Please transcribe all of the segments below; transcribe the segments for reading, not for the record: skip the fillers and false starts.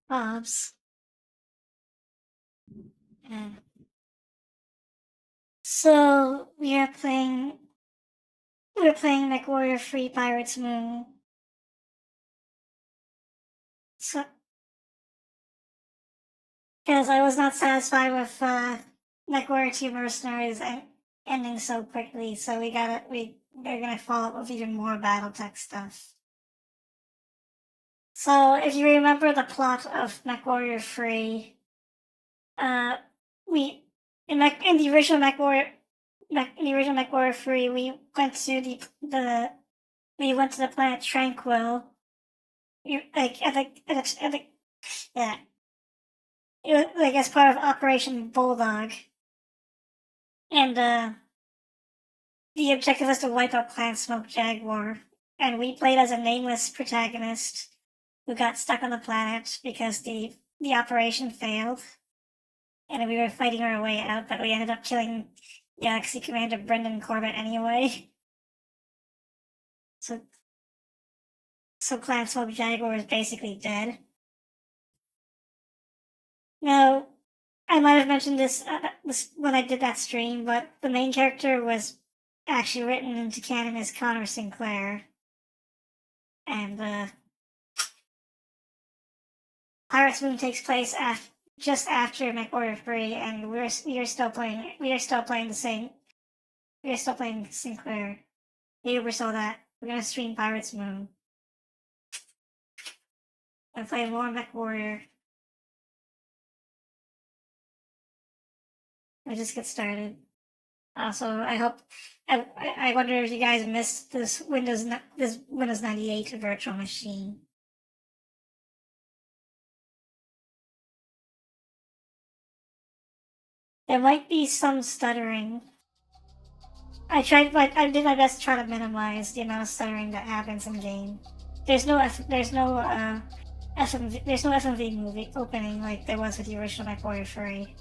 Hobbs. Yeah. So we are playing MechWarrior Free Pirates Moon. So because I was not satisfied with MechWarrior 2 Mercenaries ending so quickly, so we're gonna follow up with even more BattleTech stuff. So if you remember the plot of MechWarrior Free, uh, we in the original MechWarrior 3, we went to the planet Tranquil. I think, yeah, it was, like as part of Operation Bulldog, and the objective was to wipe out Clan Smoke Jaguar, and we played as a nameless protagonist who got stuck on the planet because the operation failed, and we were fighting our way out, but we ended up killing Galaxy Commander Brendan Corbett anyway. So so Clan Smoke Jaguar is basically dead. Now, I might have mentioned this when I did that stream, but the main character was actually written into canon as Connor Sinclair, and Pirates Moon takes place just after MechWarrior 3, and we are still playing the same. We are still playing Sinclair. You oversaw that. We're gonna stream Pirates Moon and play more MechWarrior. We'll just get started. Also, I hope. I wonder if you guys missed this Windows 98 virtual machine. There might be some stuttering. I did my best to try to minimize the amount of stuttering that happens in game. There's no FMV movie opening like there was with the original MechWarrior 3.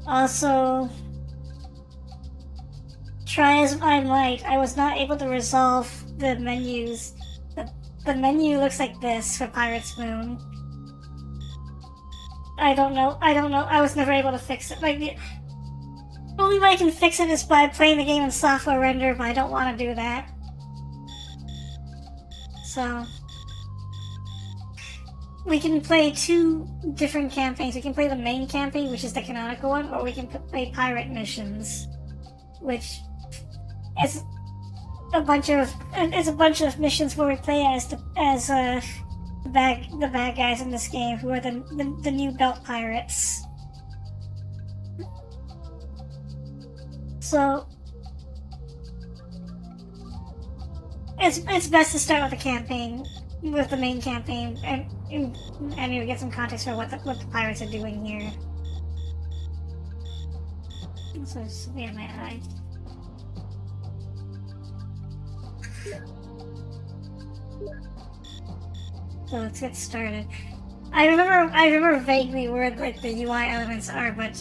Also, try as I might, I was not able to resolve the menus. The menu looks like this for Pirates Moon. I don't know. I was never able to fix it. Like the only way I can fix it is by playing the game in software render, but I don't want to do that. So we can play two different campaigns. We can play the main campaign, which is the canonical one, or we can play pirate missions, which is a bunch of missions where we play as the bad guys in this game, who are the new belt pirates. So it's best to start with the campaign, with the main campaign, and you get some context for what the pirates are doing here. So it's in my eye. So let's get started. I remember vaguely where like the UI elements are, but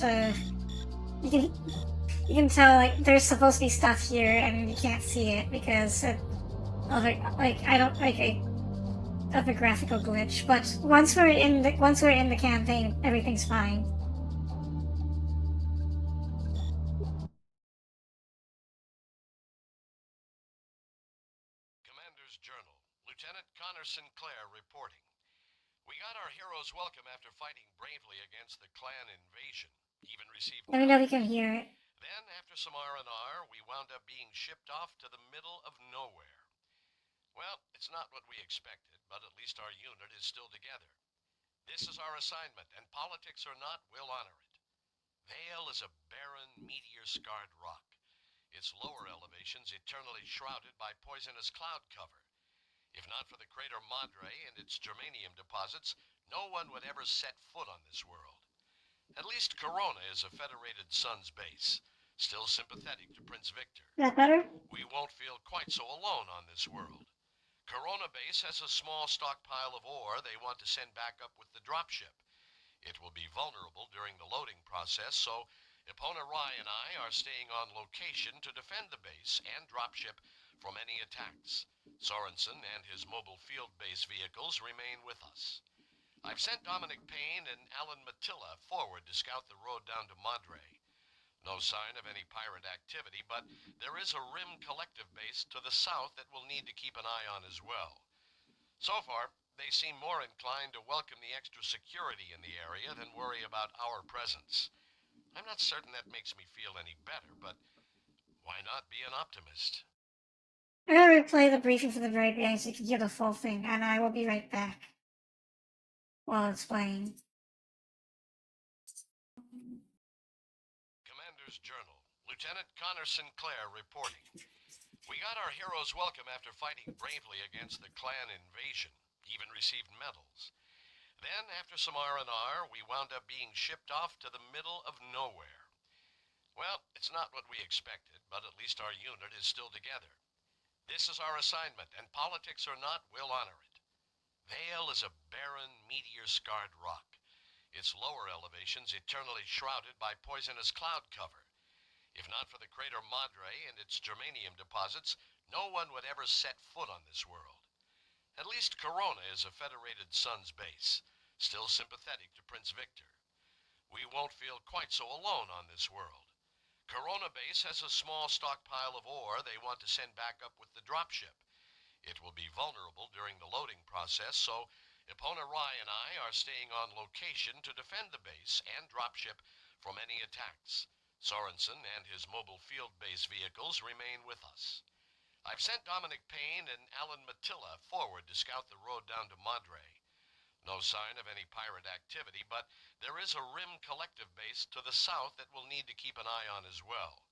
you can you can tell like there's supposed to be stuff here and you can't see it because of it, like I don't like a of a graphical glitch. But once we're in the campaign, everything's fine. Commander's Journal. Lieutenant Connor Sinclair reporting. We got our hero's welcome after fighting bravely against the clan invasion. Even received. Let me know if you can hear it. Then, after some R&R, we wound up being shipped off to the middle of nowhere. Well, it's not what we expected, but at least our unit is still together. This is our assignment, and politics or not, we'll honor it. Vale is a barren, meteor-scarred rock. Its lower elevations eternally shrouded by poisonous cloud cover. If not for the crater Madre and its germanium deposits, no one would ever set foot on this world. At least Corona is a Federated Suns base, still sympathetic to Prince Victor. Is that better? We won't feel quite so alone on this world. Corona base has a small stockpile of ore they want to send back up with the dropship. It will be vulnerable during the loading process, so Epona Rai and I are staying on location to defend the base and dropship from any attacks. Sorensen and his mobile field-based vehicles remain with us. I've sent Dominic Payne and Alan Matilla forward to scout the road down to Madre. No sign of any pirate activity, but there is a Rim Collective base to the south that we'll need to keep an eye on as well. So far, they seem more inclined to welcome the extra security in the area than worry about our presence. I'm not certain that makes me feel any better, but why not be an optimist? I'm gonna replay the briefing from the very beginning so you can hear the full thing, and I will be right back while it's playing. Commander's Journal. Lieutenant Connor Sinclair reporting. We got our hero's welcome after fighting bravely against the clan invasion, even received medals. Then, after some R&R, we wound up being shipped off to the middle of nowhere. Well, it's not what we expected, but at least our unit is still together. This is our assignment, and politics or not, we'll honor it. Vale is a barren, meteor-scarred rock. Its lower elevations eternally shrouded by poisonous cloud cover. If not for the crater Madre and its germanium deposits, no one would ever set foot on this world. At least Corona is a Federated Suns base, still sympathetic to Prince Victor. We won't feel quite so alone on this world. Corona base has a small stockpile of ore they want to send back up with the dropship. It will be vulnerable during the loading process, so Epona Rai and I are staying on location to defend the base and dropship from any attacks. Sorensen and his mobile field-based vehicles remain with us. I've sent Dominic Payne and Alan Matilla forward to scout the road down to Madre. No sign of any pirate activity, but there is a Rim Collective base to the south that we'll need to keep an eye on as well.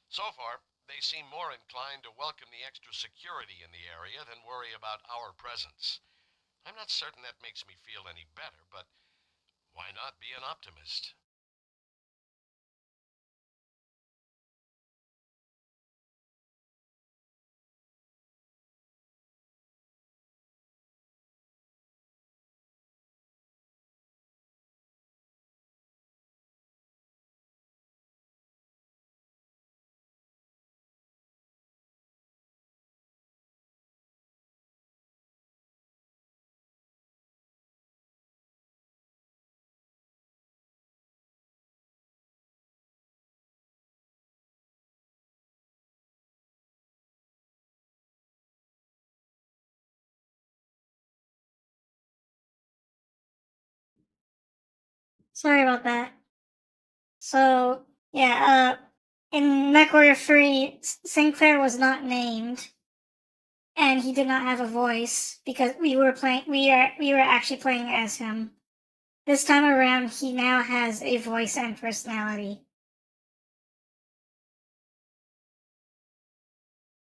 So far, they seem more inclined to welcome the extra security in the area than worry about our presence. I'm not certain that makes me feel any better, but why not be an optimist? Sorry about that. So, yeah, in MechWarrior 3, Sinclair was not named, and he did not have a voice because we were actually playing as him. This time around, he now has a voice and personality.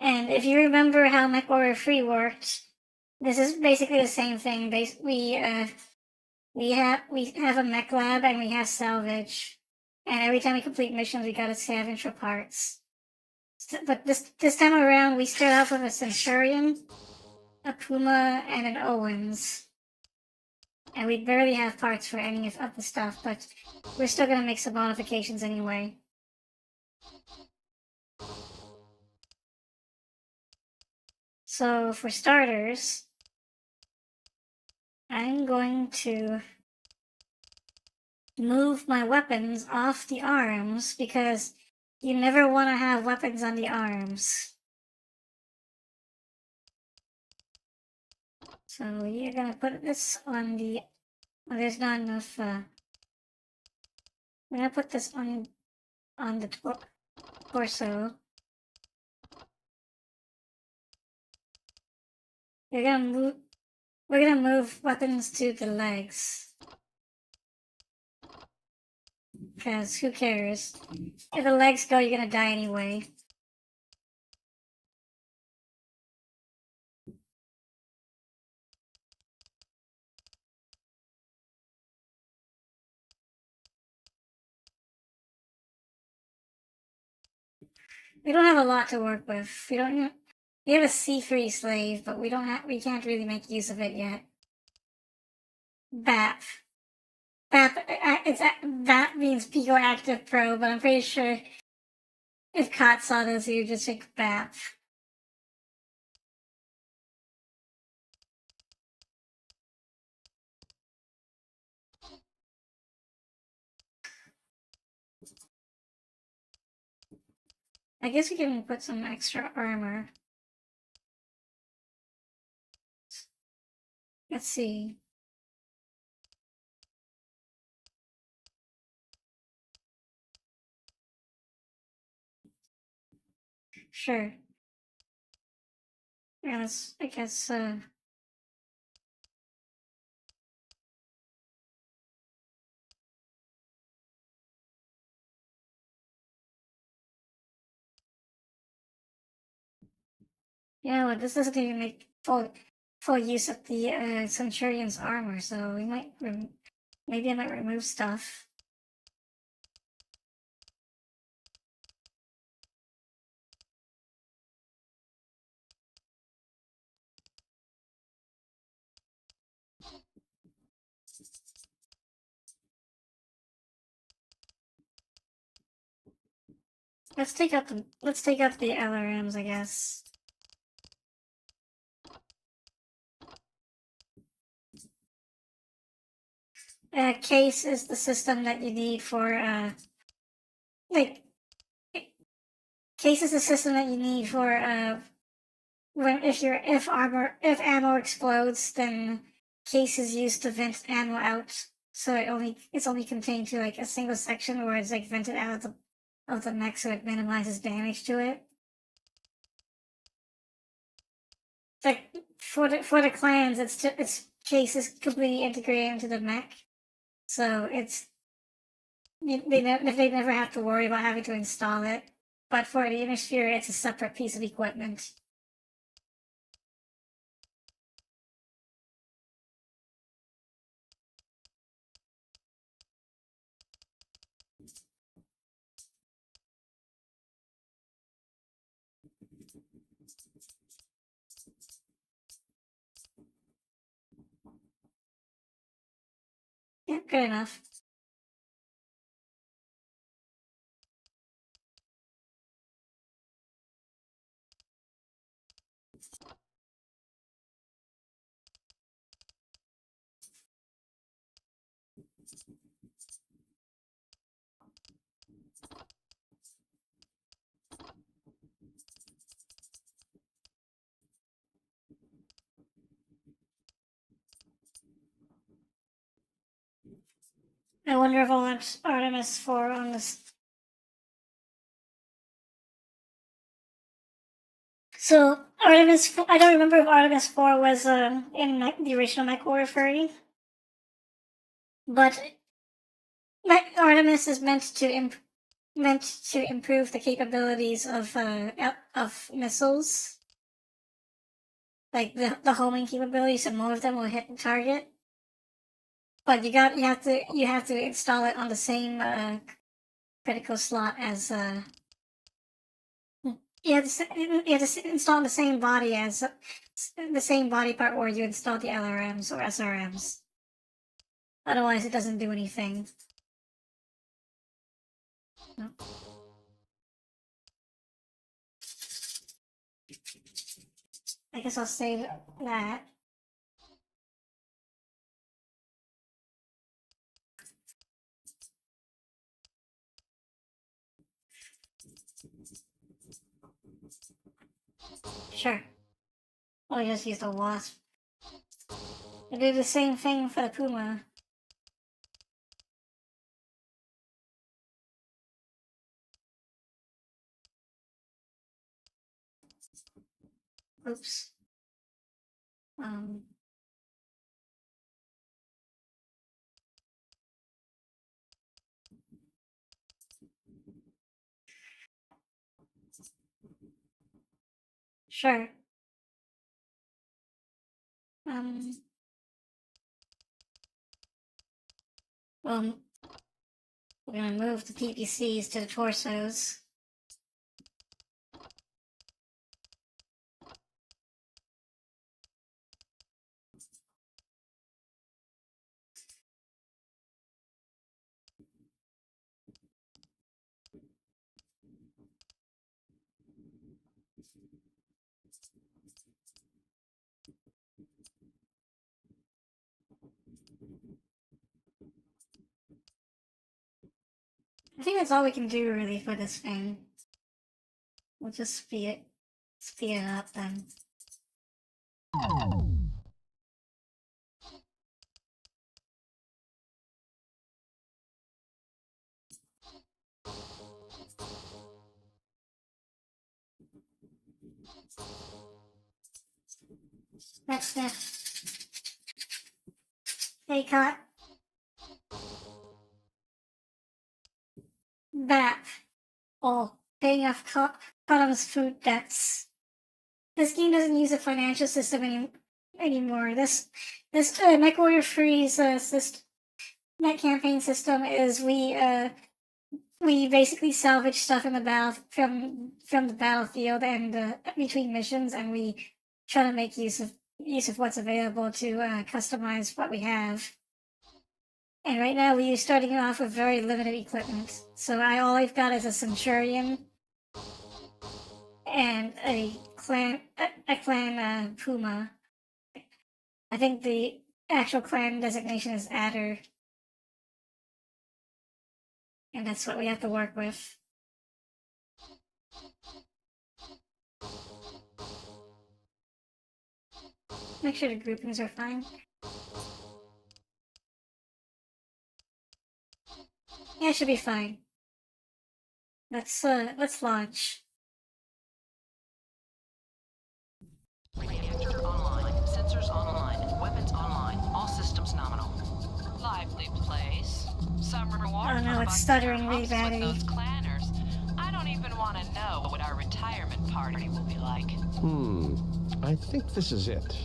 And if you remember how MechWarrior 3 worked, this is basically the same thing. We have a mech lab and we have salvage, and every time we complete missions, we gotta scavenge for parts. But this time around, we start off with a Centurion, a Puma, and an Owens, and we barely have parts for any of the stuff, but we're still gonna make some modifications anyway. So for starters, I'm going to move my weapons off the arms because you never want to have weapons on the arms. So you're gonna put this on the... Well, there's not enough, I'm gonna put this on the torso. We're gonna move weapons to the legs. Because who cares? If the legs go, you're gonna die anyway. We don't have a lot to work with. We have a C3 slave, but we can't really make use of it yet. BAP. BAP means Pico Active Pro, but I'm pretty sure if Kat saw this, he would just think BAP. I guess we can put some extra armor. Let's see. Sure. Yes, I guess, yeah, well, this doesn't even make full use of the Centurion's armor, so we might maybe I might remove stuff. Let's take out the LRMs, I guess. Case is the system that you need for like case is the system that you need for when if ammo explodes, then case is used to vent ammo out. So it's only contained to like a single section where it's like vented out of the mech, so it minimizes damage to it. Like for the clans, it's case is completely integrated into the mech, so they never have to worry about having to install it. But for the Hemisphere, it's a separate piece of equipment. Yeah, good enough. I wonder if I'll want Artemis 4 on this. So Artemis, I don't remember if Artemis 4 was in the original MechWarrior 30, but Artemis is meant to improve the capabilities of missiles, like the homing capabilities, so more of them will hit the target. But you have to install it on the same critical slot as you have to install the same body as the same body part where you install the LRMs or SRMs. Otherwise, it doesn't do anything. No. I guess I'll save that. Sure. I'll just use the wasp. I do the same thing for the puma. Oops. Um. Sure. Um. Well, we're gonna move the PPCs to the torsos. I think that's all we can do really for this thing. We'll just speed it up then. That's it. They caught that. Oh, paying off Cottom's food debts. This game doesn't use a financial system anymore. This MechWarrior Free's net campaign system is we basically salvage stuff in the from the battlefield and between missions, and we try to make use of what's available to customize what we have. And right now we're starting off with very limited equipment. So all I've got is a Centurion and a clan Puma. I think the actual clan designation is Adder. And that's what we have to work with. Make sure the groupings are fine. Yeah, it should be fine. Let's launch. Reactor online, sensors online, weapons online, all systems nominal. Lively place. Some reward. Oh no, it's stuttering really badly. Those clanners. I don't even want to know what our retirement party will be like. I think this is it.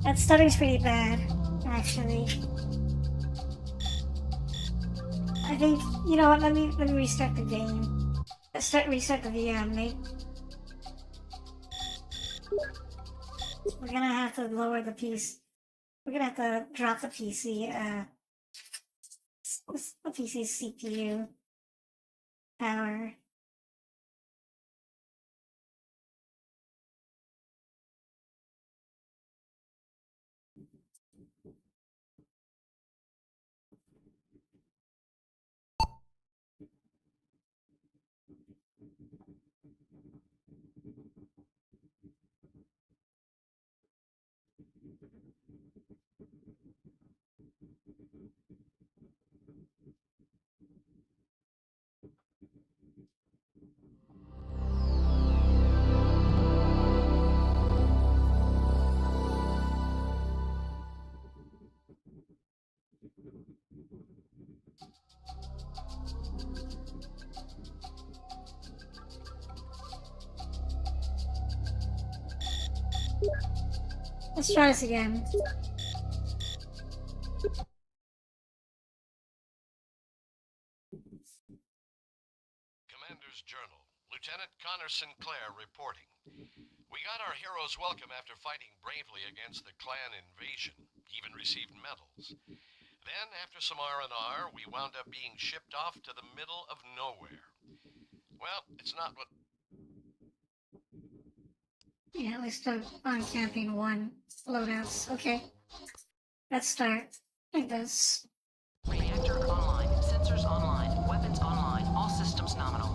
That stuttering's pretty bad, actually. I think, you know what, let me restart the game. Restart the VM, mate. We're gonna have to lower the PC. We're gonna have to drop the PC, the PC's CPU power. Let's try this again. Commander's Journal. Lieutenant Connor Sinclair reporting. We got our hero's welcome after fighting bravely against the clan invasion. Even received medals. Then, after some R&R, we wound up being shipped off to the middle of nowhere. Well, it's not what... Yeah, let's start on campaign 1 loadouts. Okay. Let's start like this. Reactor online, sensors online, weapons online, all systems nominal.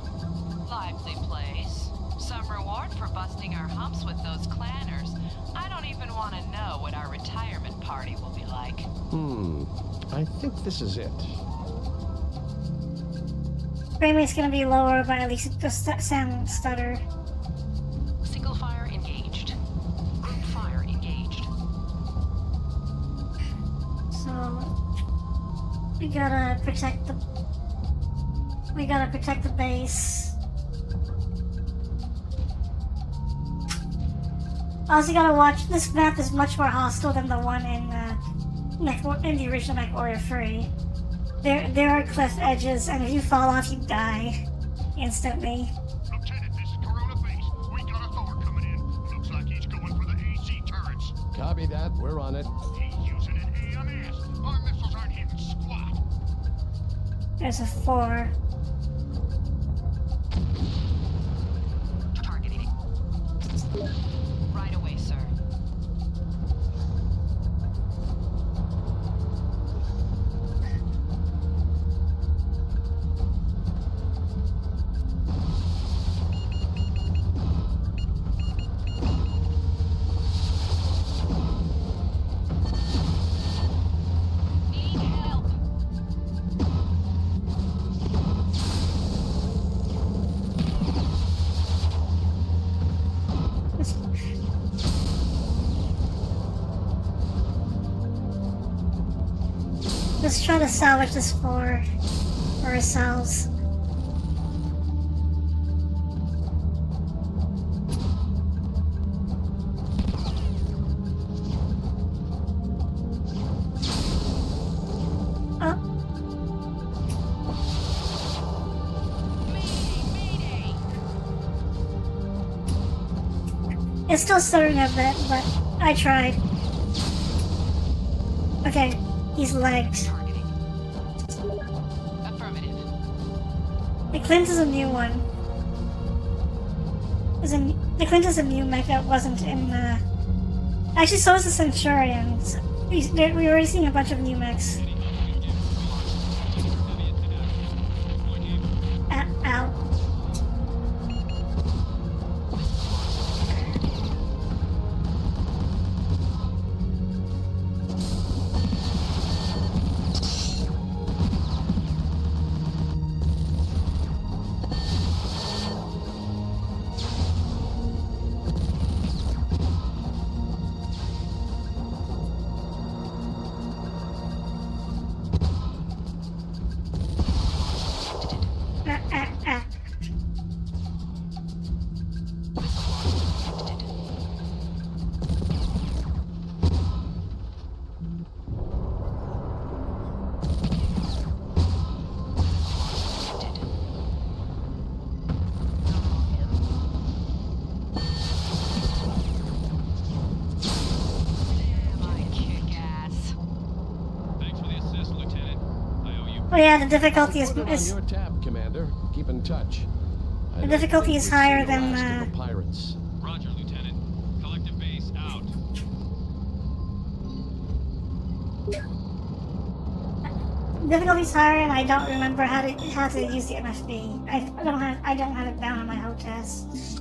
Lively place. Some reward for busting our humps with those clanners. I don't even want to know what our retirement party will be like. I think this is it. Frame rate's gonna be lower, but at least it does sound stutter. Single fire engaged. Group fire engaged. So we gotta protect the base. Also, gotta watch. This map is much more hostile than the one in the original MechWarrior 3. There are cliff edges, and if you fall off, you die instantly. Lieutenant, this is Corona Base. We got a Thor coming in. Looks like he's going for the AC turrets. Copy that. We're on it. He's using an AMS. Our missiles aren't hitting squat. There's a 4. Targeting. Right away, sir. Let's try to salvage this for ourselves. Oh, it's still stuttering a bit, but I tried. Okay, he's lagged. Targeting. Affirmative. The Clint is a new one. The Clint is a new mech that wasn't in the... Actually, so is the Centurion. So we were seeing a bunch of new mechs. Ow. Ah. Oh yeah, the difficulty is... Put it on your tab, Commander. Keep in touch. The difficulty is higher than the pirates. Roger, Lieutenant. Collective base out. Difficulty's higher, and I don't remember how to use the MFB. I don't have it down on my HOTAS.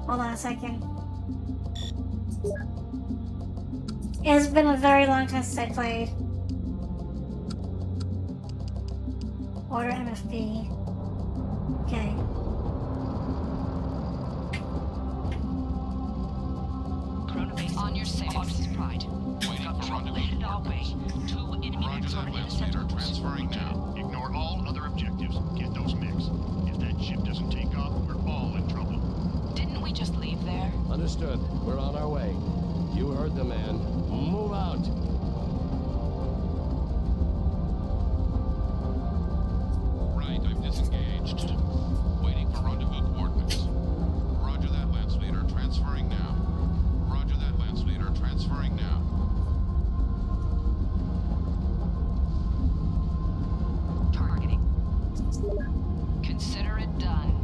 Hold on a second. It's been a very long time since I played. Order MFB. Okay. Chronobase on your safe. Optimus Pride. Cover headed our way. 2 enemy mechs are intercepted. Transferring now. Ignore all other objectives. Get those mechs. If that ship doesn't take off, we're all in trouble. Didn't we just leave there? Understood. We're on our way. You heard the man. Move out. Right, I've disengaged. Waiting for rendezvous coordinates. Roger that, Lance Leader. Transferring now. Roger that, Lance Leader. Transferring now. Targeting. Consider it done.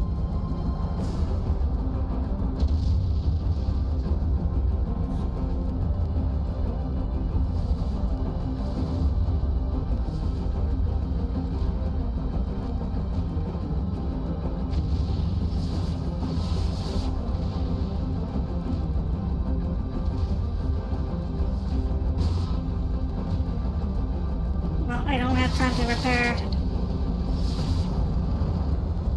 Well, I don't have time to repair.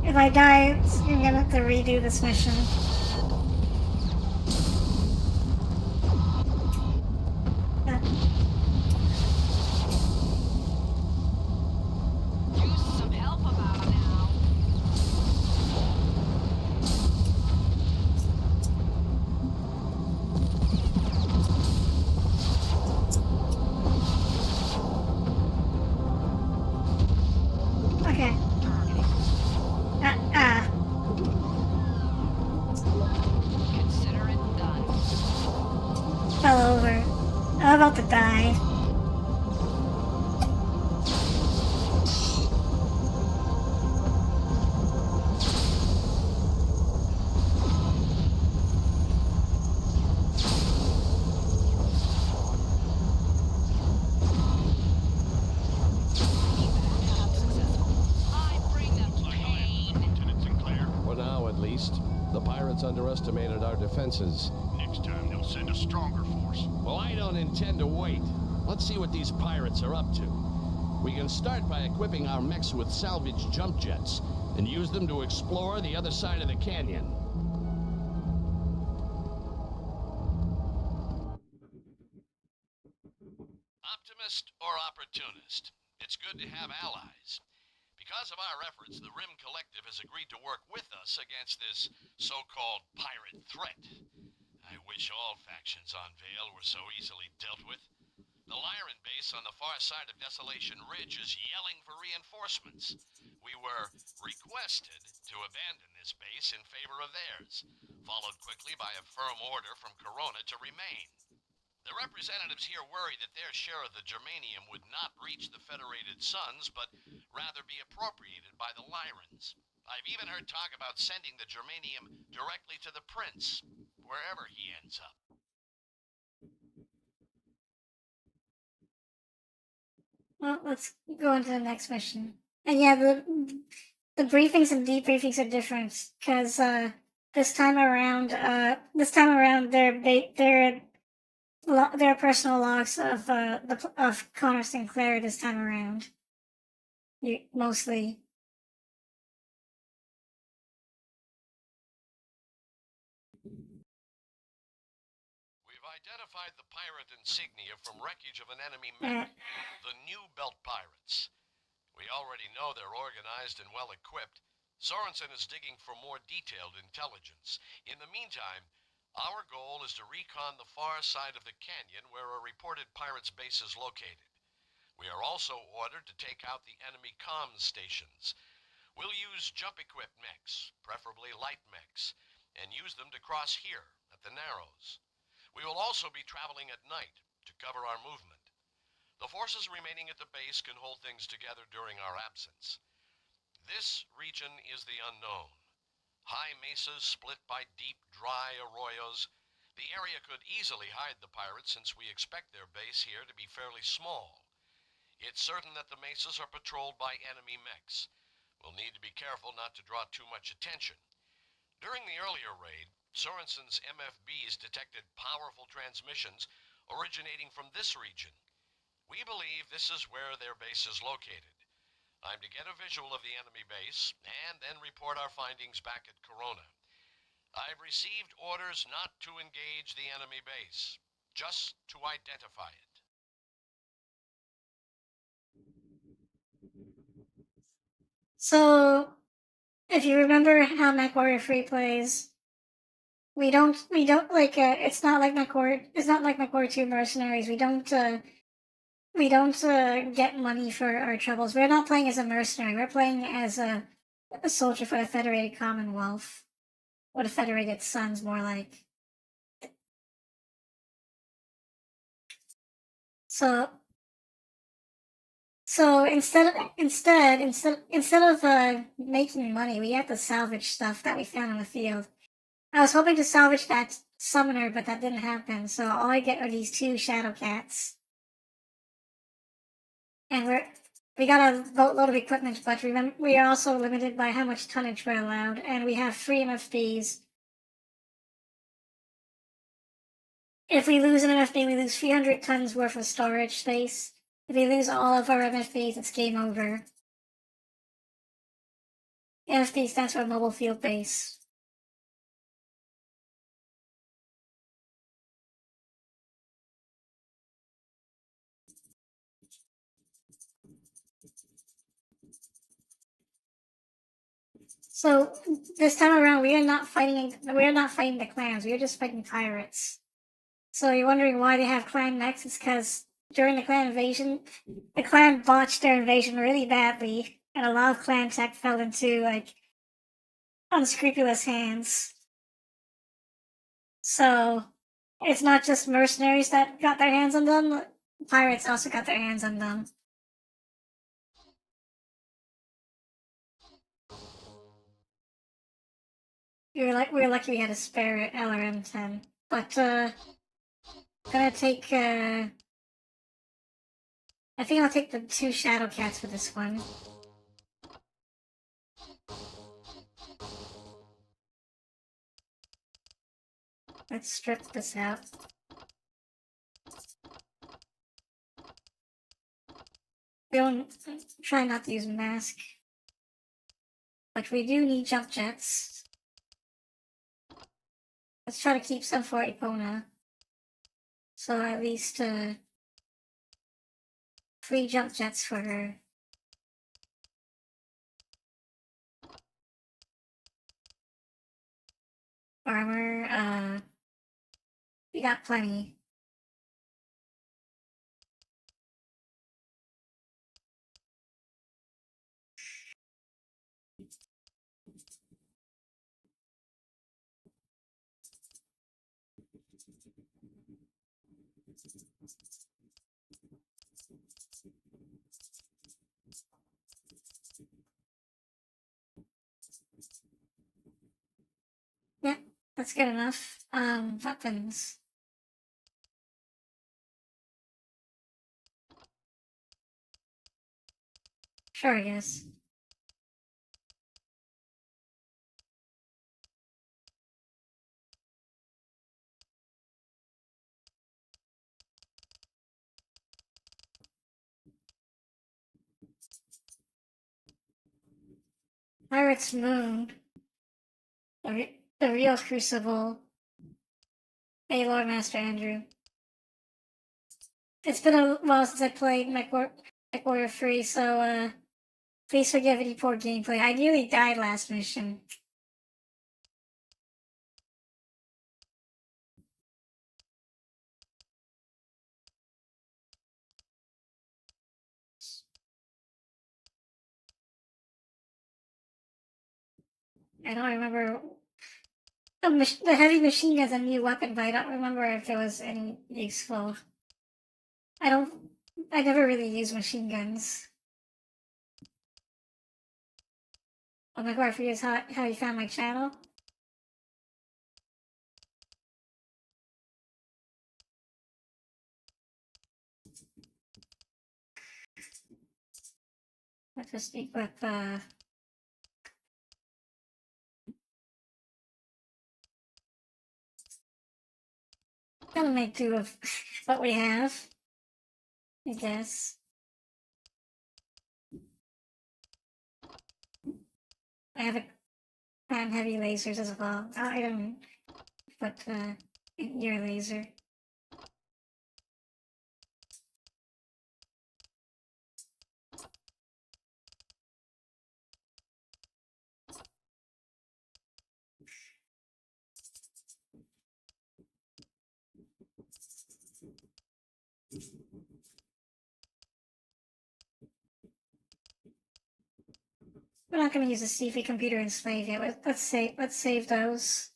If I die, you're gonna have to redo this mission. Use some help about now. Okay. Targeting. Consider it done. Fell over. I'm about to die. I bring them pain. Lieutenant Sinclair, For now, at least. The pirates underestimated our defenses. next time they'll send a stronger force. Well, I don't intend to wait. Let's see what these pirates are up to. We can start by equipping our mechs with salvage jump jets and use them to explore the other side of the canyon. Optimist or opportunist? good to have allies. Because of our efforts, the Rim Collective has agreed to work with us against this so-called pirate threat. I wish all factions on Vale were so easily dealt with. The Lyran base on the far side of Desolation Ridge is yelling for reinforcements. We were requested to abandon this base in favor of theirs, followed quickly by a firm order from Corona to remain. The representatives here worry that their share of the germanium would not reach the Federated Suns, but rather be appropriated by the Lyrans. I've even heard talk about sending the germanium directly to the Prince, wherever he ends up. Well, let's go on to the next mission. And yeah, the briefings and debriefings are different because this time around, their personal logs of Connor Sinclair this time around. Mostly. We've identified the pirate insignia from wreckage of an enemy mech, the New Belt Pirates. We already know they're organized and well equipped. Sorensen is digging for more detailed intelligence. In the meantime, our goal is to recon the far side of the canyon where a reported pirate's base is located. We are also ordered to take out the enemy comms stations. We'll use jump-equipped mechs, preferably light mechs, and use them to cross here at the Narrows. We will also be traveling at night to cover our movement. The forces remaining at the base can hold things together during our absence. This region is the unknown. High mesas split by deep, dry arroyos. The area could easily hide the pirates since we expect their base here to be fairly small. It's certain that the mesas are patrolled by enemy mechs. We'll need to be careful not to draw too much attention. During the earlier raid, Sorensen's MFBs detected powerful transmissions originating from this region. We believe this is where their base is located. I'm to get a visual of the enemy base and then report our findings back at Corona. I've received orders not to engage the enemy base, just to identify it. So, if you remember how MechWarrior 3 plays, we don't like it's not like MechWarrior 2 Mercenaries. We don't get money for our troubles. We're not playing as a mercenary. We're playing as a soldier for the Federated Commonwealth, or the Federated Suns, more like. So instead of making money, we have to salvage stuff that we found in the field. I was hoping to salvage that summoner, but that didn't happen. So all I get are these 2 shadow cats, and we got a boatload of equipment, but remember, we are also limited by how much tonnage we're allowed, and we have 3 MFBs. If we lose an MFB, we lose 300 tons worth of storage space. If we lose all of our MFBs, it's game over. MFB stands for Mobile Field Base. So this time around, we are not fighting the clans. We are just fighting pirates. So you're wondering why they have clan mechs? It's because during the clan invasion, the clan botched their invasion really badly, and a lot of clan tech fell into like unscrupulous hands. So it's not just mercenaries that got their hands on them; pirates also got their hands on them. We were lucky we had a spare LRM-10, but gonna take I think I'll take the 2 shadow cats for this one. Let's strip this out. We don't try not to use mask, but we do need jump jets. Let's try to keep some for Epona. So at least 3 jump jets for her. got plenty. Yeah, that's good enough. Weapons. Sure, I guess. Pirate's Moon. The real Crucible. Hey, Lord Master Andrew. It's been a while since I played MechWarrior 3, so, please forgive any poor gameplay. I nearly died last mission. I don't remember. The heavy machine gun's a new weapon, but I don't remember if it was any useful. I never really use machine guns. Oh my god, I forget how you found my channel? Let's just equip, gotta make do of what we have, I guess. I have heavy lasers as well. I don't, but, your laser. We're not gonna use a CP computer and slave yet. Let's save those.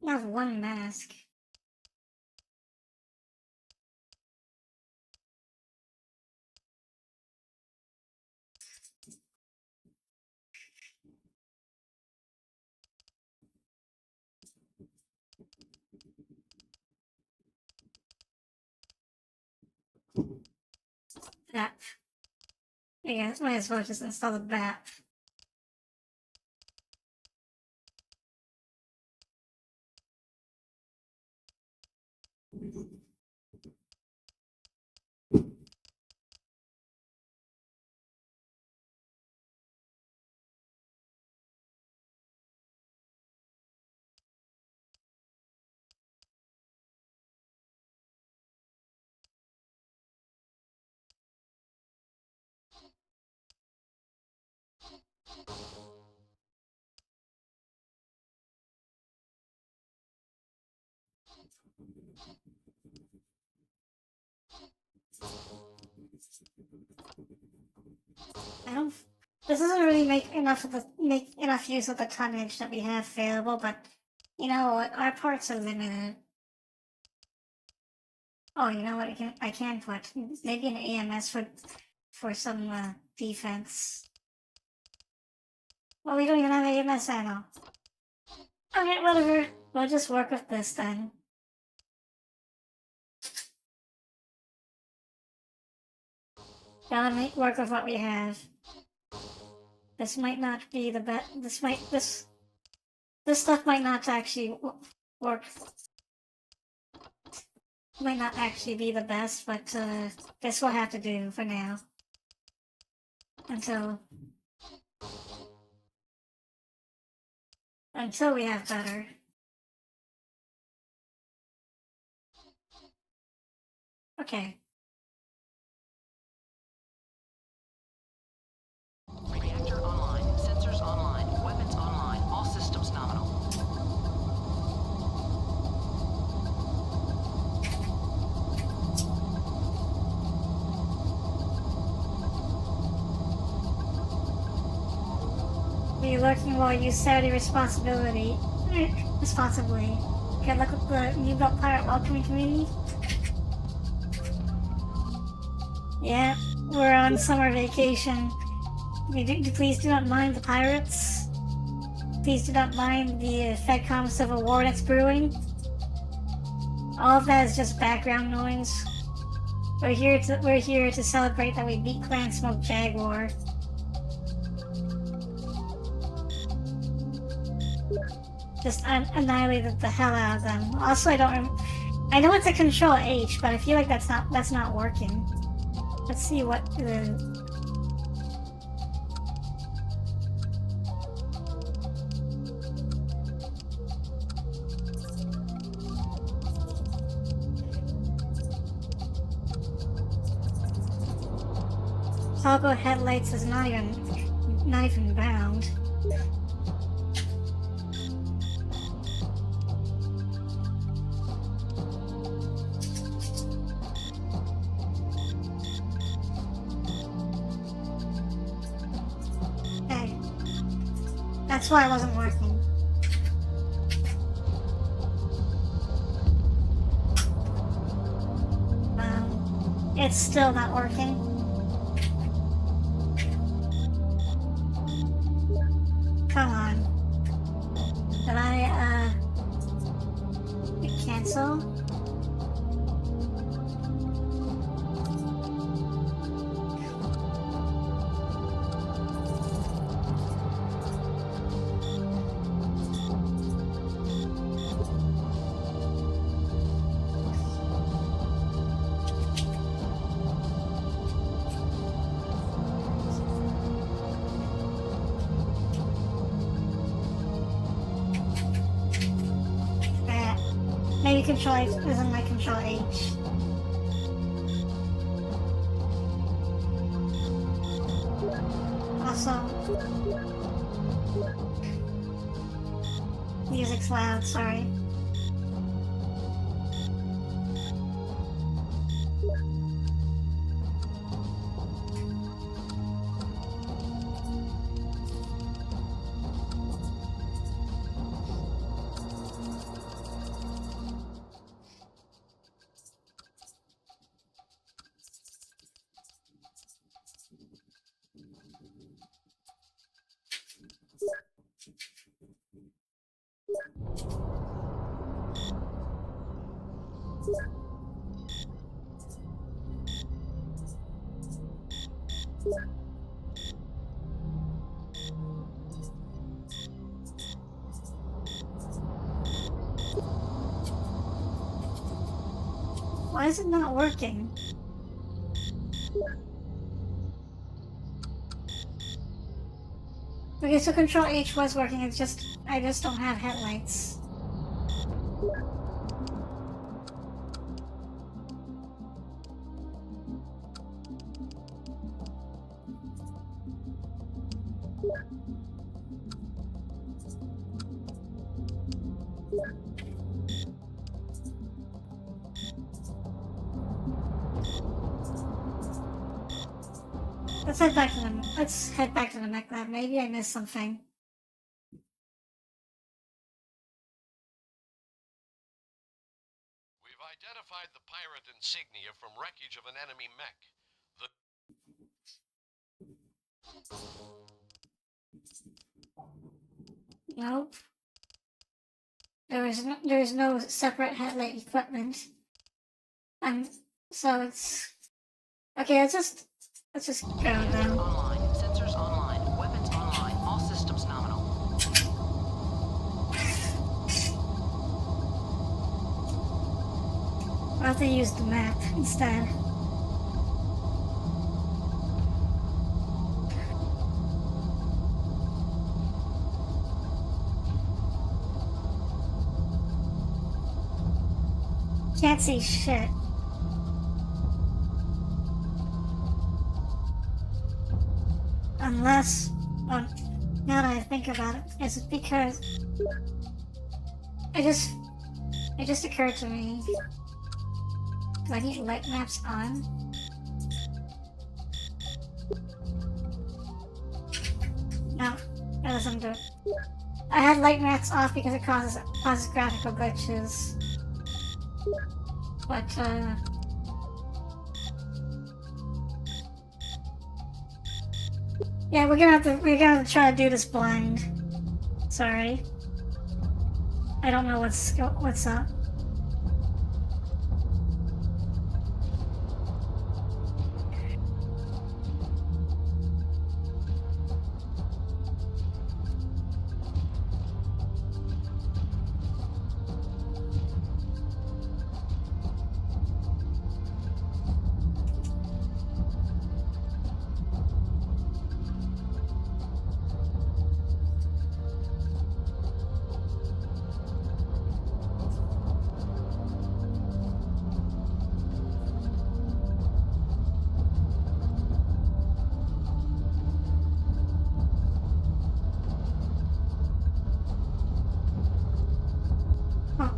I have one mask. That. Yeah, might as well just install the bat. I don't. This doesn't really make enough use of the tonnage that we have available, but you know what? Our parts are limited. Oh, you know what? I can put maybe an AMS for some defense. Well, we don't even have AMS ammo. Okay, whatever. We'll just work with this then. Gotta make work with what we have. This might not be the best. This stuff might not actually work. Might not actually be the best, but this will have to do for now. Until we have better. Okay. lurking while you Saturday responsibly. Good luck with the new built pirate welcoming community. Yeah, we're on summer vacation. Please do not mind the pirates. Please do not mind the FedCom Civil War that's brewing. All of that is just background noise. We're here to celebrate that we beat Clan Smoke Jaguar. Just annihilated the hell out of them. Also, I know it's a Control H, but I feel like that's not working. Let's see what the... Toggle headlights is not even bound. Okay. That's why it wasn't working. It's still not working. Come on. Did I, cancel? Maybe Control H isn't my Control H. Also, music's loud, sorry. Why is it not working? Okay, so Control H was working, it's just, I just don't have headlights. Let's head back to the mech lab. Maybe I missed something. We've identified the pirate insignia from wreckage of an enemy mech. Nope. There is no separate headlight equipment. So it's okay. Let's just go down. Online. Sensors online. Weapons online. All systems nominal. I'll have to use the map instead. Can't see shit. Unless, now that I think about it, is it because it just occurred to me. Do I need light maps on? No. Or listen to it. I had light max off because it causes graphical glitches. But yeah, we're gonna try to do this blind. Sorry. I don't know what's up.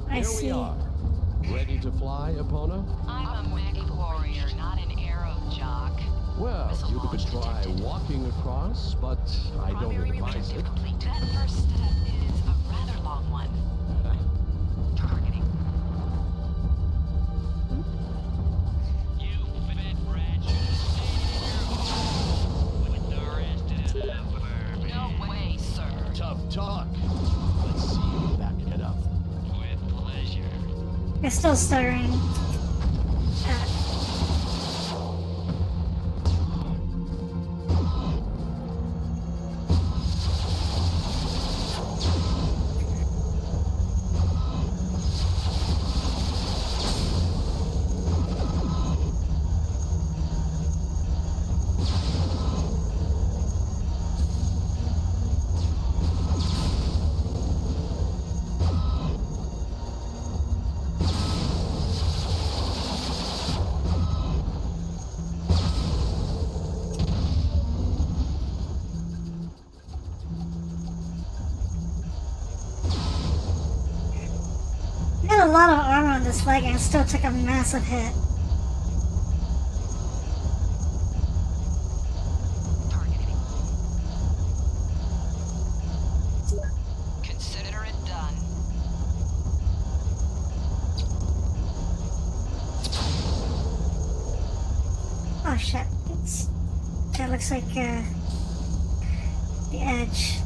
I Here see. we are. Ready to fly, Epona? I'm a MechWarrior, not an arrow jock. Well, Missile you could launch try detected. walking across, but I don't Primary advise objective it. complete. That first step is a rather long one. Targeting. You fat rat should stay with the rest of the army. No way, sir. Tough talk. Let's see you back it up. With pleasure. It's still stirring. I had a lot of armor on this leg and still took a massive hit. Targeting. Consider it done. Oh shit. That looks like the edge.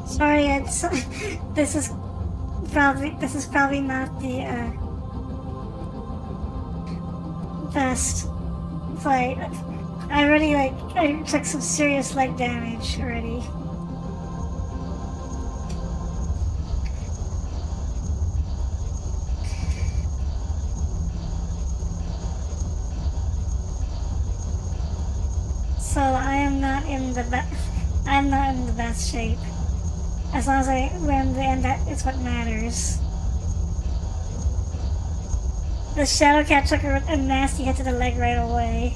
Sorry, it's this is probably not fast. It's like I already I took some serious leg damage already. So I am not in the I'm not in the best shape. As long as I win the end, that is what matters. The Shadow Cat took a nasty hit to the leg right away.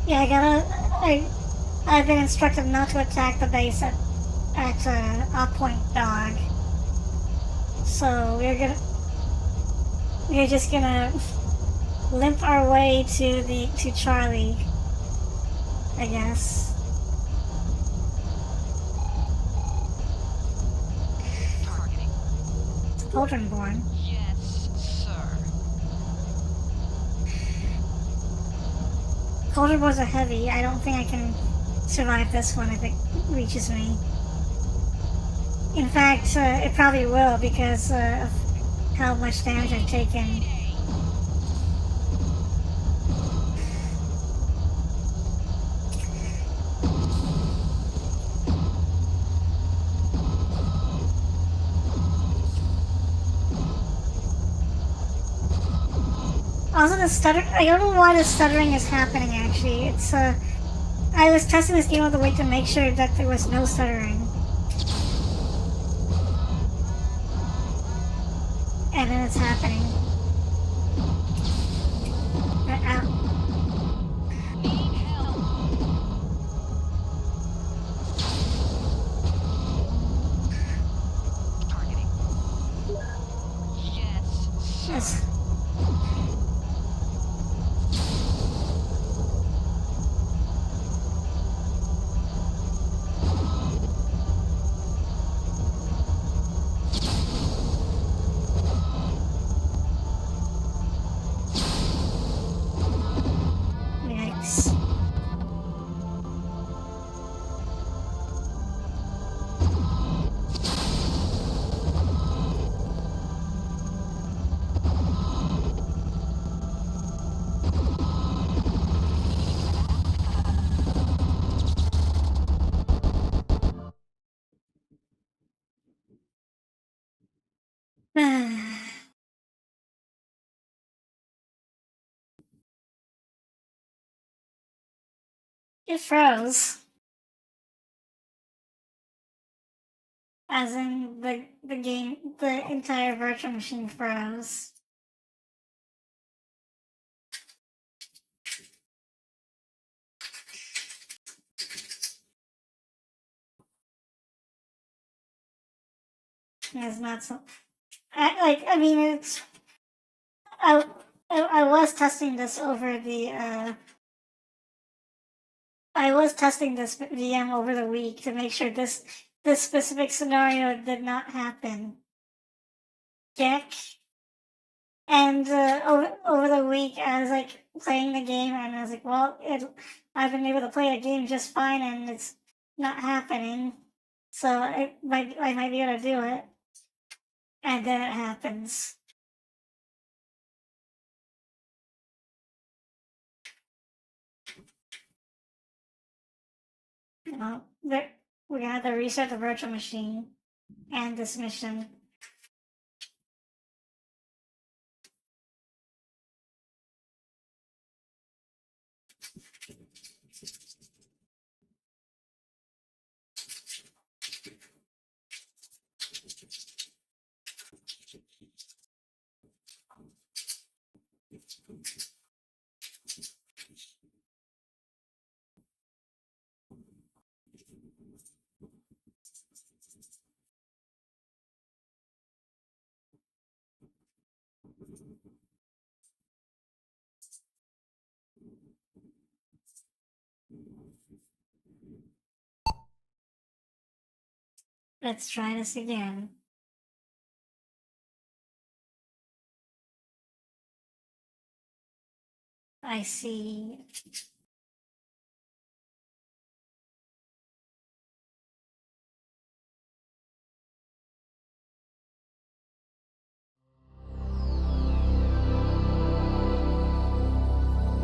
Yeah, I've been instructed not to attack the base at a point dog. So we're just gonna limp our way to Charlie, I guess. Targeting. It's Poltronborn. Yes, sir. Poltronborns are heavy. I don't think I can survive this one if it reaches me. In fact, it probably will because of how much damage I've taken. Also, the stutter. I don't know why the stuttering is happening. Actually, it's I was testing this game all the way to make sure that there was no stuttering, and then it's happening. Ow. Need help. Targeting. Yes, sir. Yes. Yikes. It froze. As in the game, the entire virtual machine froze. It's not so. I mean, it's. I, I was testing this over the. I was testing this VM over the week to make sure this specific scenario did not happen. Jack. And over the week, I was like playing the game, and I was like, well, I've been able to play the game just fine, and it's not happening. So I might be able to do it. And then it happens. Well, we're gonna have to reset the virtual machine and this mission. Let's try this again. I see.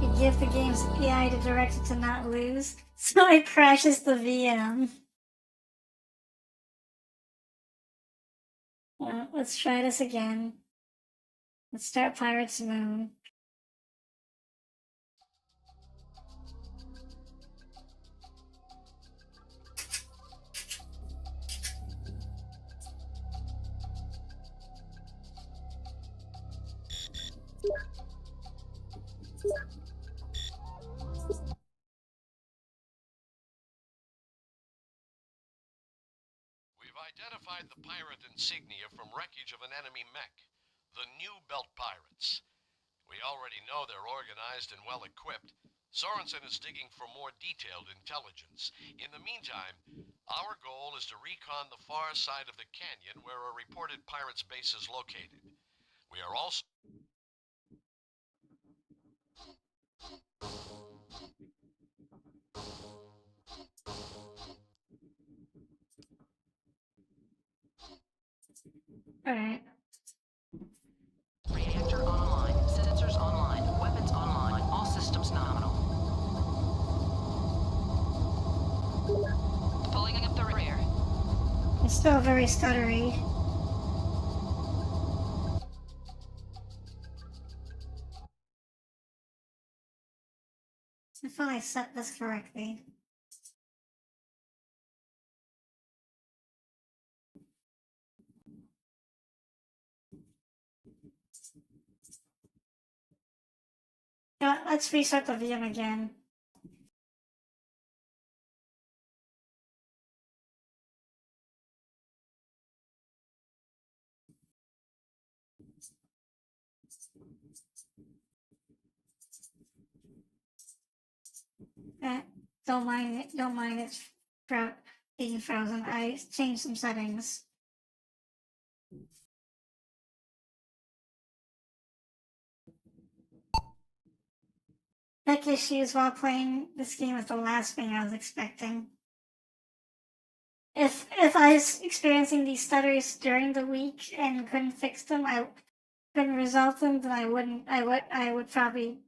You give the game's AI the direction to not lose, so it crashes the VM. Let's try this again. Let's start Pirate's Moon. We've identified the pirate insignia from wreckage of an enemy mech, the New Belt Pirates. We already know they're organized and well equipped. Sorensen is digging for more detailed intelligence. In the meantime, our goal is to recon the far side of the canyon where a reported pirate's base is located. We are also Alright. Reactor online. Sensors online. Weapons online. All systems nominal. Pulling up the rear. It's still very stuttery. I thought I set this correctly. You know what, let's restart the VM again. Don't mind it being frozen. I changed some settings. Tech issues while playing this game was the last thing I was expecting. If I was experiencing these stutters during the week and couldn't fix them, I couldn't resolve them, then I would probably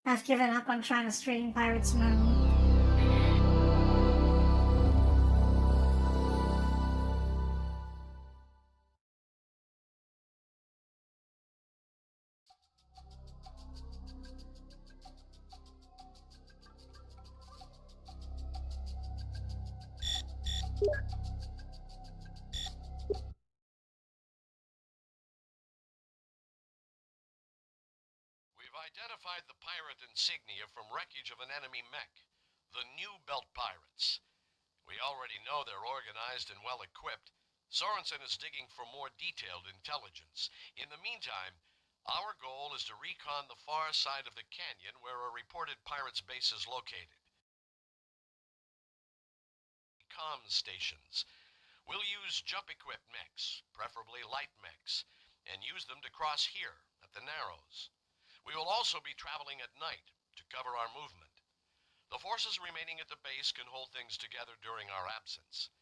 have given up on trying to stream Pirate's Moon. We've identified the pirate insignia from wreckage of an enemy mech, the New Belt Pirates. We already know they're organized and well equipped. Sorensen is digging for more detailed intelligence. In the meantime, our goal is to recon the far side of the canyon where a reported pirate's base is located. Comm stations. We'll use jump-equipped mechs, preferably light mechs, and use them to cross here at the Narrows. We will also be traveling at night to cover our movement. The forces remaining at the base can hold things together during our absence.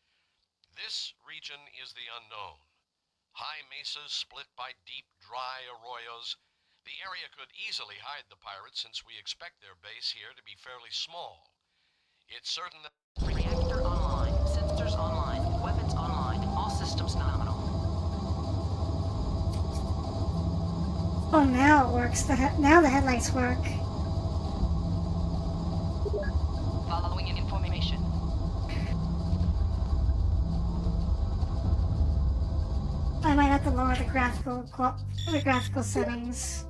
This region is the unknown. High mesas split by deep, dry arroyos. The area could easily hide the pirates since we expect their base here to be fairly small. It's certain that Reactor online. Sensors online. Weapons online. All systems nominal. Oh, now it works. Now the headlights work. Following in information. I might have to lower the graphical settings.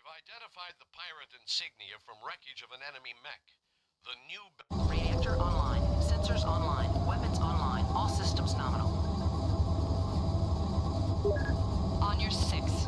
We've identified the pirate insignia from wreckage of an enemy mech. The new... Reactor online. Sensors online. Weapons online. All systems nominal. On your 6.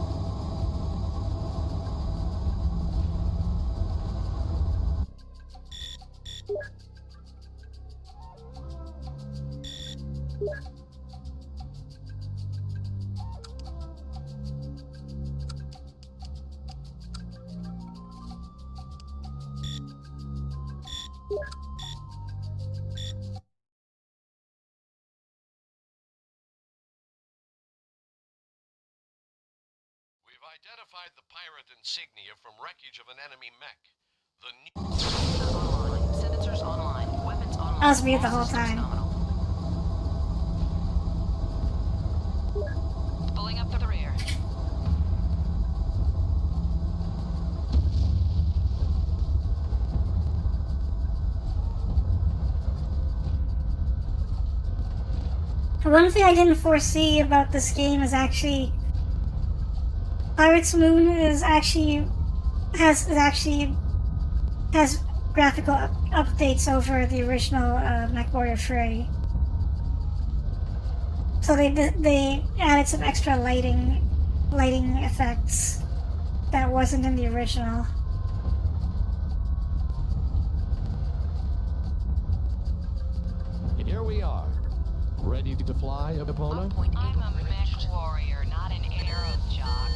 We've identified the pirate insignia from wreckage of an enemy mech. The new... Online. Sensors online. Weapons online. I was muted the All whole systems time. nominal. Pulling up to the rear. One thing I didn't foresee about this game is actually Pirates Moon has graphical updates over the original MechWarrior 3. So they added some extra lighting effects that wasn't in the original. Here we are. Ready to fly, Epona? I'm a MechWarrior, not an arrow jock.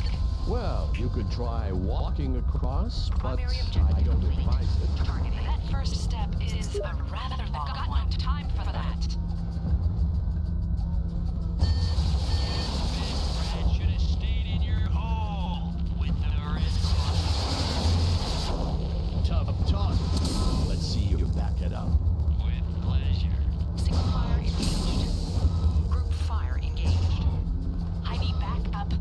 Well, you could try walking across, but Primary objective I don't complete. advise it. Targeting. That first step is a rather long one. Got no time for that. Brad should have stayed in your hole with the risk. Tough talk. Let's see you back it up. With pleasure. Single fire engaged. Group fire engaged. I need backup.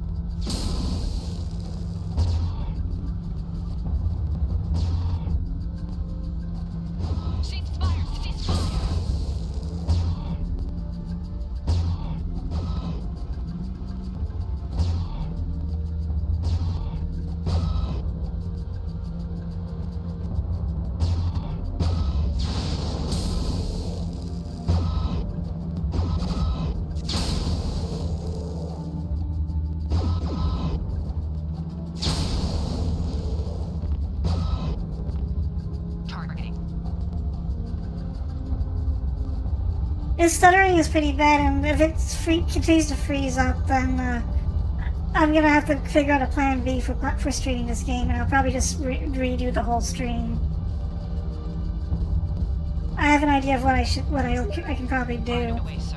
Cease fire! Cease fire! Targeting. His stuttering is pretty bad, and if it continues to freeze up, then I'm gonna have to figure out a plan B for streaming this game, and I'll probably just redo the whole stream. I have an idea of what I can probably Right do. away, sir.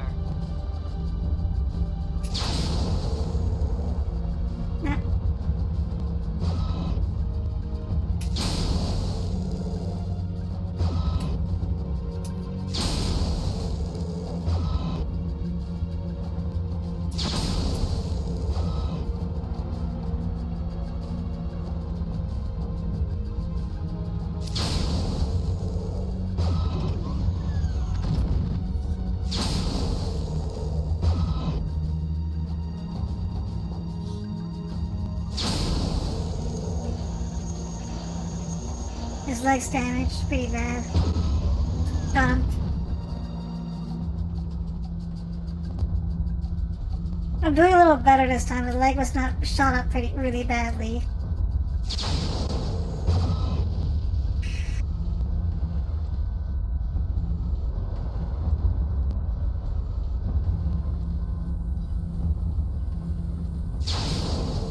Nah. His leg's damaged pretty bad. Got him. I'm doing a little better this time. The leg was not shot up really badly.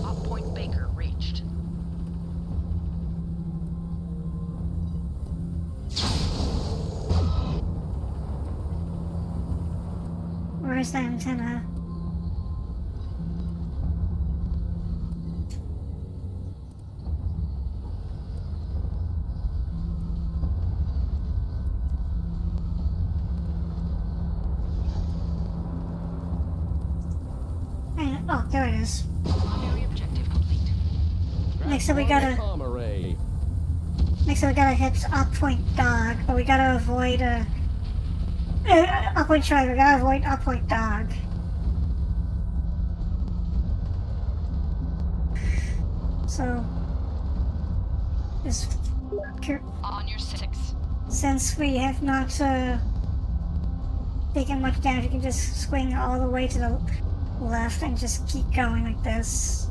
Op point Baker reached. Where's the antenna? Oh, there it is. Primary objective complete. Next up we gotta Array. hit up point dog, but we gotta avoid up point shrine. We gotta avoid up point dog. So Just On your 6. since we have not taken much damage, you can just swing all the way to the left and just keep going like this.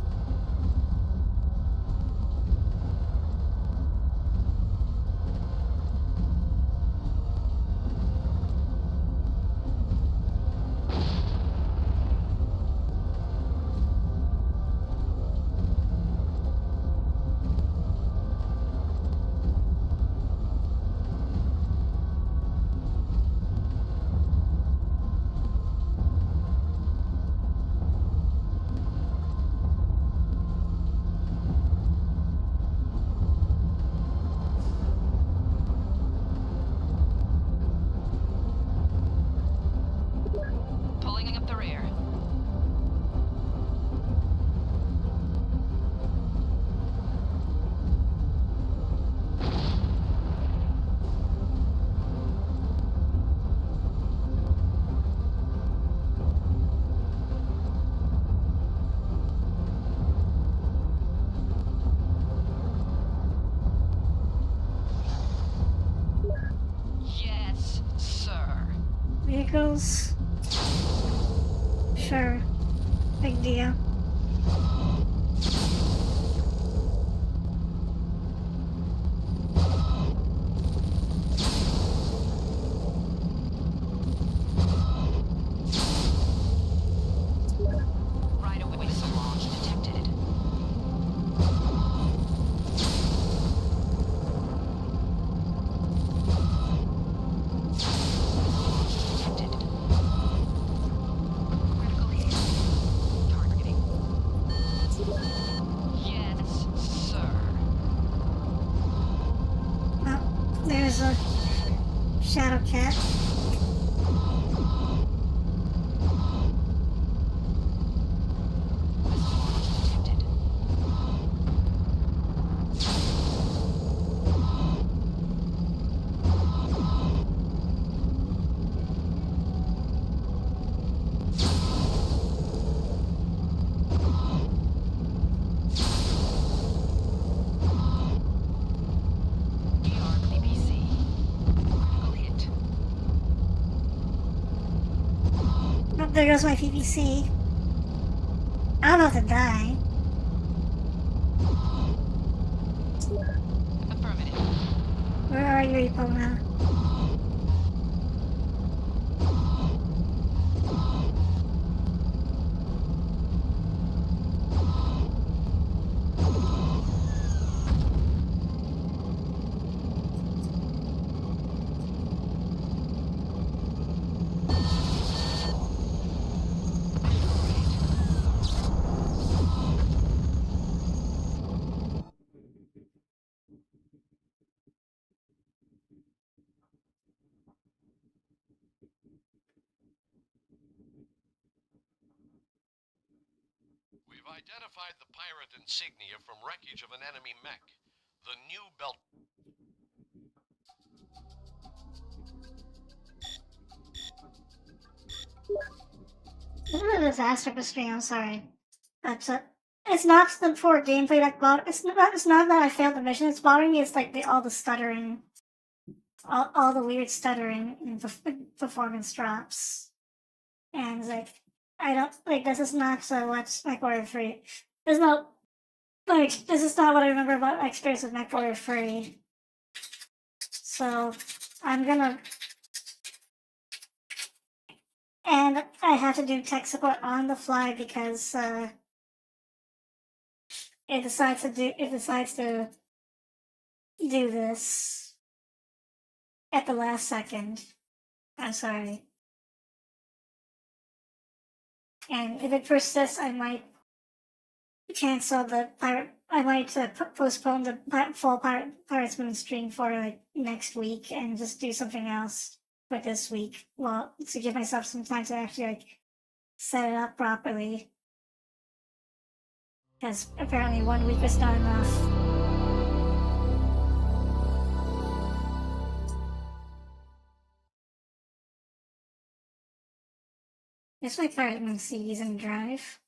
Pulling up the rear. Yes, sir. Vehicles? Sure. Big deal. Right away, missile launch detected. Detected. Critical hit. Targeting. Yes, sir. Oh, there's a shadow cat. Missile launch detected. PPC. Critical hit. Oh, there goes my PPC. I'm about to die. Affirmative. Where are you, Epona? We've identified the pirate insignia from wreckage of an enemy mech. The new belt. This is a disaster for stream, I'm sorry. But it's not the poor gameplay that it's not that I failed the mission, it's bothering me, it's like all the stuttering. All the weird stuttering and performance drops. And like I don't like this is not what's MechWarrior 3. There's no like this is not what I remember about my experience with MechWarrior 3. So I'm gonna and I have to do tech support on the fly because it decides to do this at the last second. I'm sorry. And if it persists, I might cancel the pirate. I might postpone the full Pirates Moon stream for like next week and just do something else for this week. Well, to give myself some time to actually like set it up properly. Because apparently 1 week was not enough. It's my Pirate Moon CDs in Drive.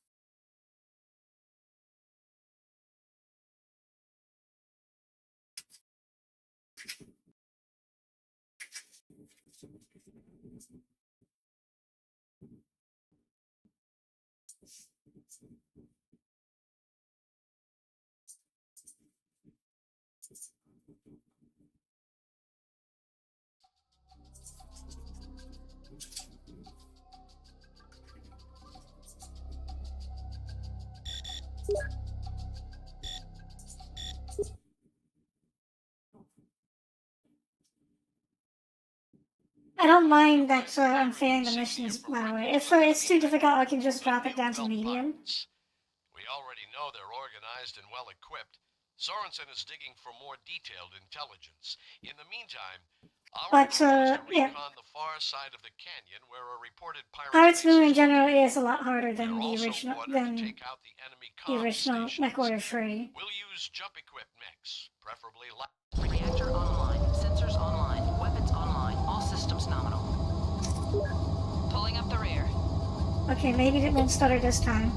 I don't mind that I'm failing the missions, by the way. If it's too difficult, I can just drop it down to medium. We already know they're organized and well equipped. Sorensen is digging for more detailed intelligence. In the meantime, our But, crew is to yeah. recon the far side of the canyon where a reported Pirates base Moon in is general located. is a lot harder They're than the also original ordered to take out the enemy comm stations. MechWarrior 3. We'll use jump-equipped mechs, preferably light. Reactor online. Sensors online. Weapons online. All systems nominal. Pulling up the rear. Okay, maybe it won't stutter this time.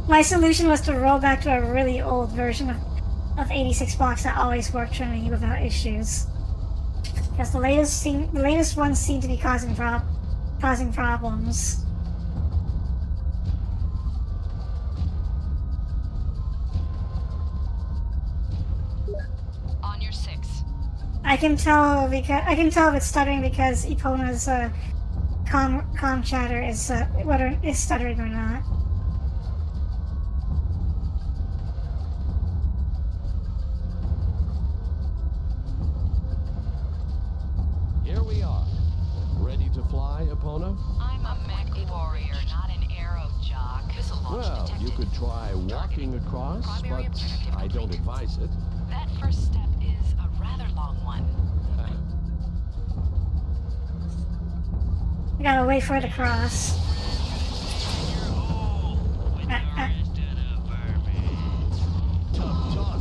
My solution was to roll back to a really old version of 86 blocks that always worked for me without issues. Because the latest ones seem to be causing problems. On your 6. I can tell if it's stuttering because Epona's comm chatter is whether it's stuttering or not. Here we are. Ready to fly, Epona? I'm a MechWarrior, not an aero jock. Missile launch Well, detected. you could try walking across, Primary but objective I don't complete. advise it. That first step is a rather long one. I gotta wait for it to cross. Tough talk.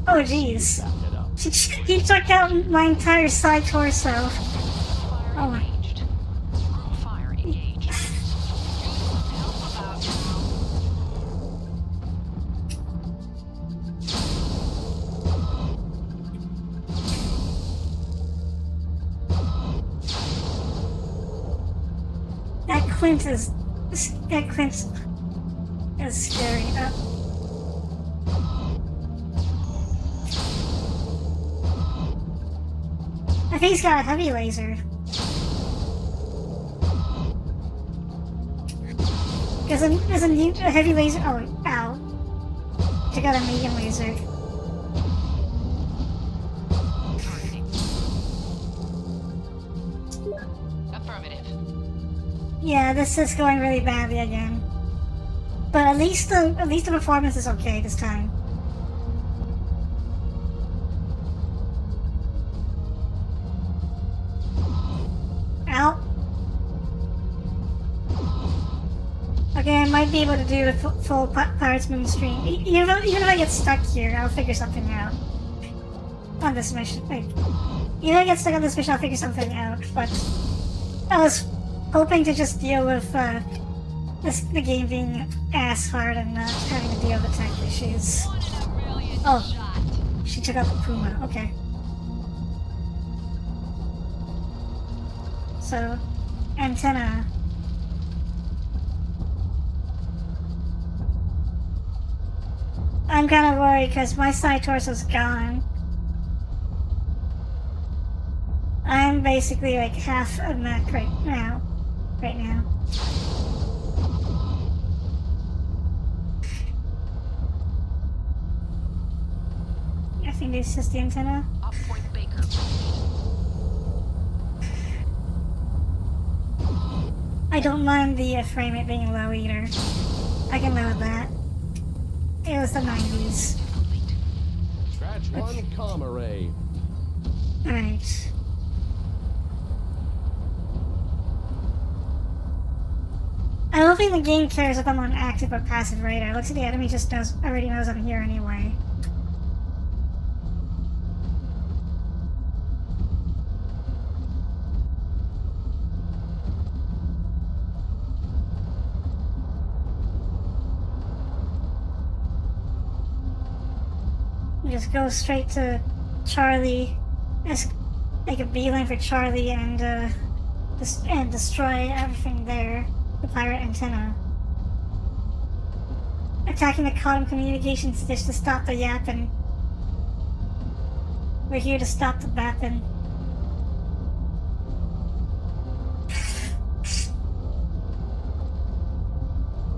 Oh jeez. Back it up. He took out my entire side torso. Fire Oh my. engaged. Group fire engaged. Use some help about now. That Clint is scary. I think he's got a heavy laser. There's a heavy laser. Oh, ow! I got a medium laser. Affirmative. Yeah, this is going really badly again. But at least the performance is okay this time. Ow. Okay, I might be able to do a full Pirates Moon stream. Even if I get stuck here, I'll figure something out. On this mission. Like, even if I get stuck on this mission, I'll figure something out. But I was hoping to just deal with the game being ass hard and not having to deal with tech issues. One in a million Oh. shot. She took out the Puma. Okay. So, antenna. I'm kind of worried because my side torso's gone. I'm basically like half a mech right now. I think this is the antenna. Up Point Baker. I don't mind the frame rate being low either. I can live with that. It was the 90s. Scratch one, comm array. Alright. I don't think the game cares if I'm on active or passive radar. It looks like the enemy just already knows I'm here anyway. Just go straight to Charlie. make a beeline for Charlie and destroy everything there. The pirate antenna. Attacking the Cotton communications dish to stop the yapping. We're here to stop the bapping.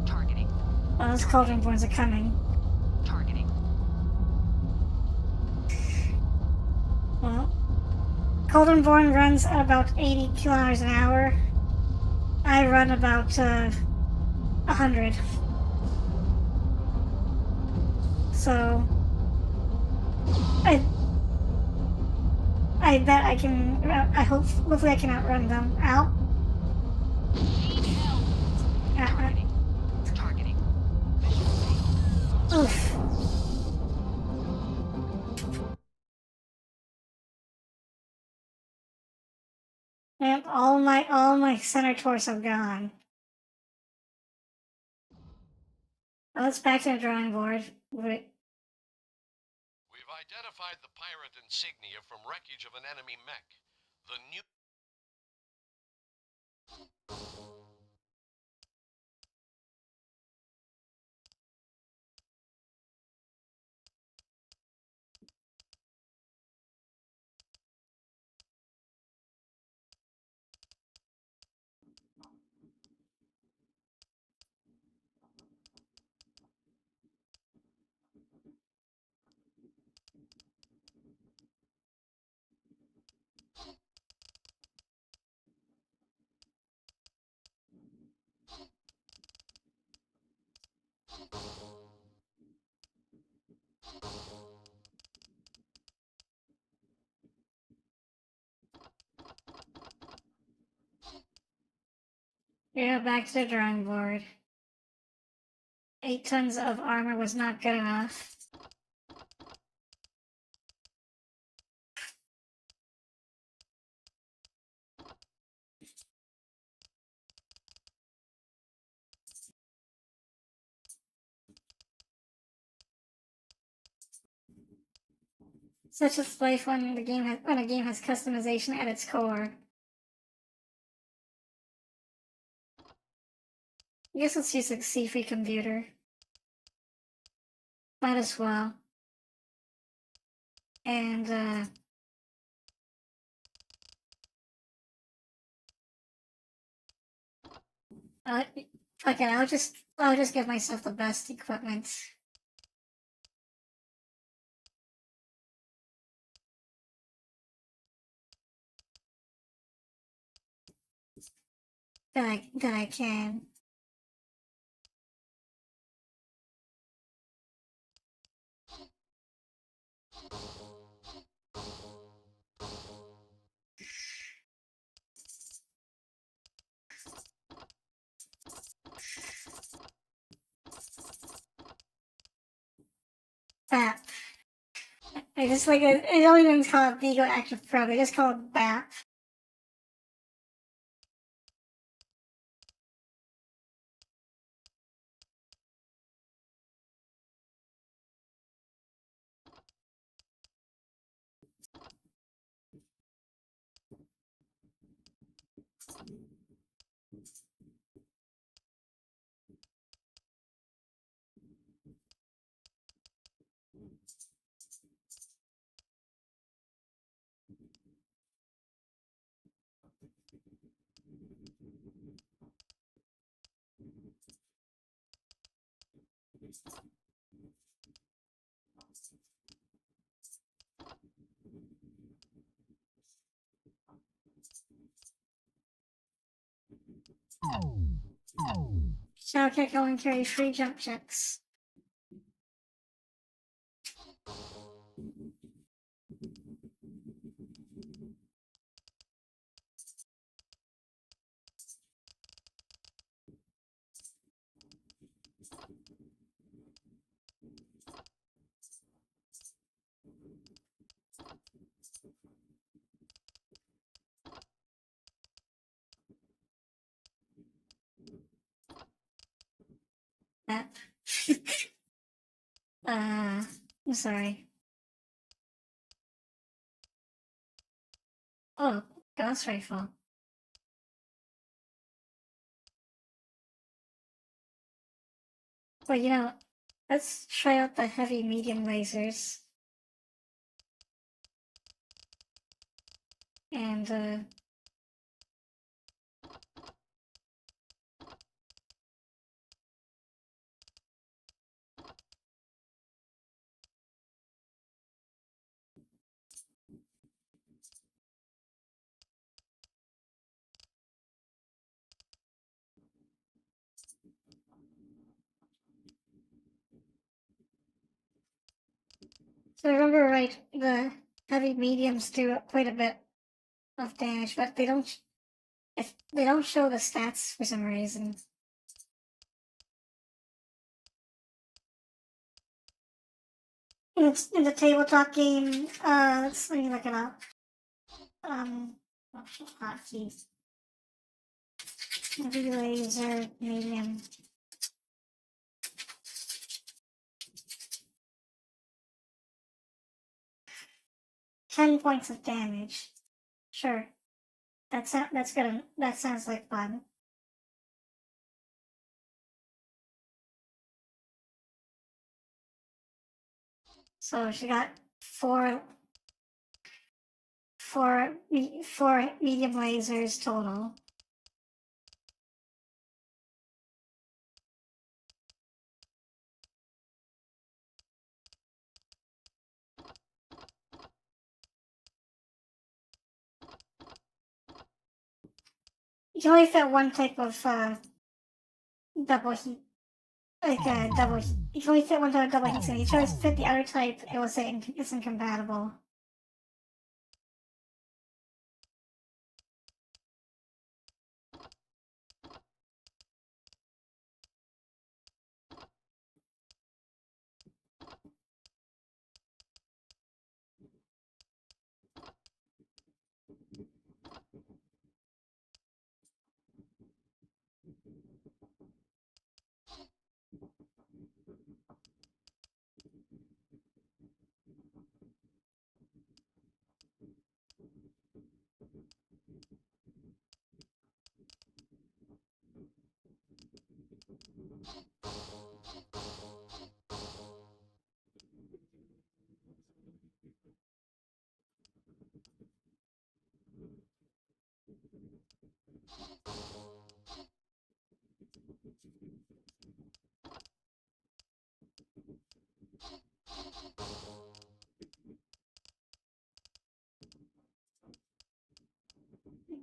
Targeting. Oh, those cauldron borns are coming. Targeting. Well, Cauldron Born runs at about 80 kilometers an hour. I run about 100. So I bet I can. Hopefully I can outrun them. Out. Need help. Targeting. Targeting. Mission failed. Oof. And all my center torso gone. Well, let's back to the drawing board. Wait. We've identified the pirate insignia from wreckage of an enemy mech. The new... Yeah, back to the drawing board. 8 tons of armor was not good enough. Such is life when a game has customization at its core. I guess let's use a C-free computer. Might as well. And fuck it, I'll just give myself the best equipment. That I can. BAP. I just like it. They don't even call it Vigo Active Pro. They just call it BAP. Shall get going carry free jump checks. BAP. I'm sorry. Gauss rifle. But you know, let's try out the heavy medium lasers. And so I remember right, the heavy mediums do quite a bit of damage, but they don't. If they don't show the stats for some reason. In the tabletop game, let me look it up. Hotkeys. Heavy laser, medium. 10 points of damage. Sure. That's good. That sounds like fun. So she got four medium lasers total. You can only fit one type of double heat, like a double. You can only fit one type of double heat. So you try to fit the other type, it will say it's incompatible.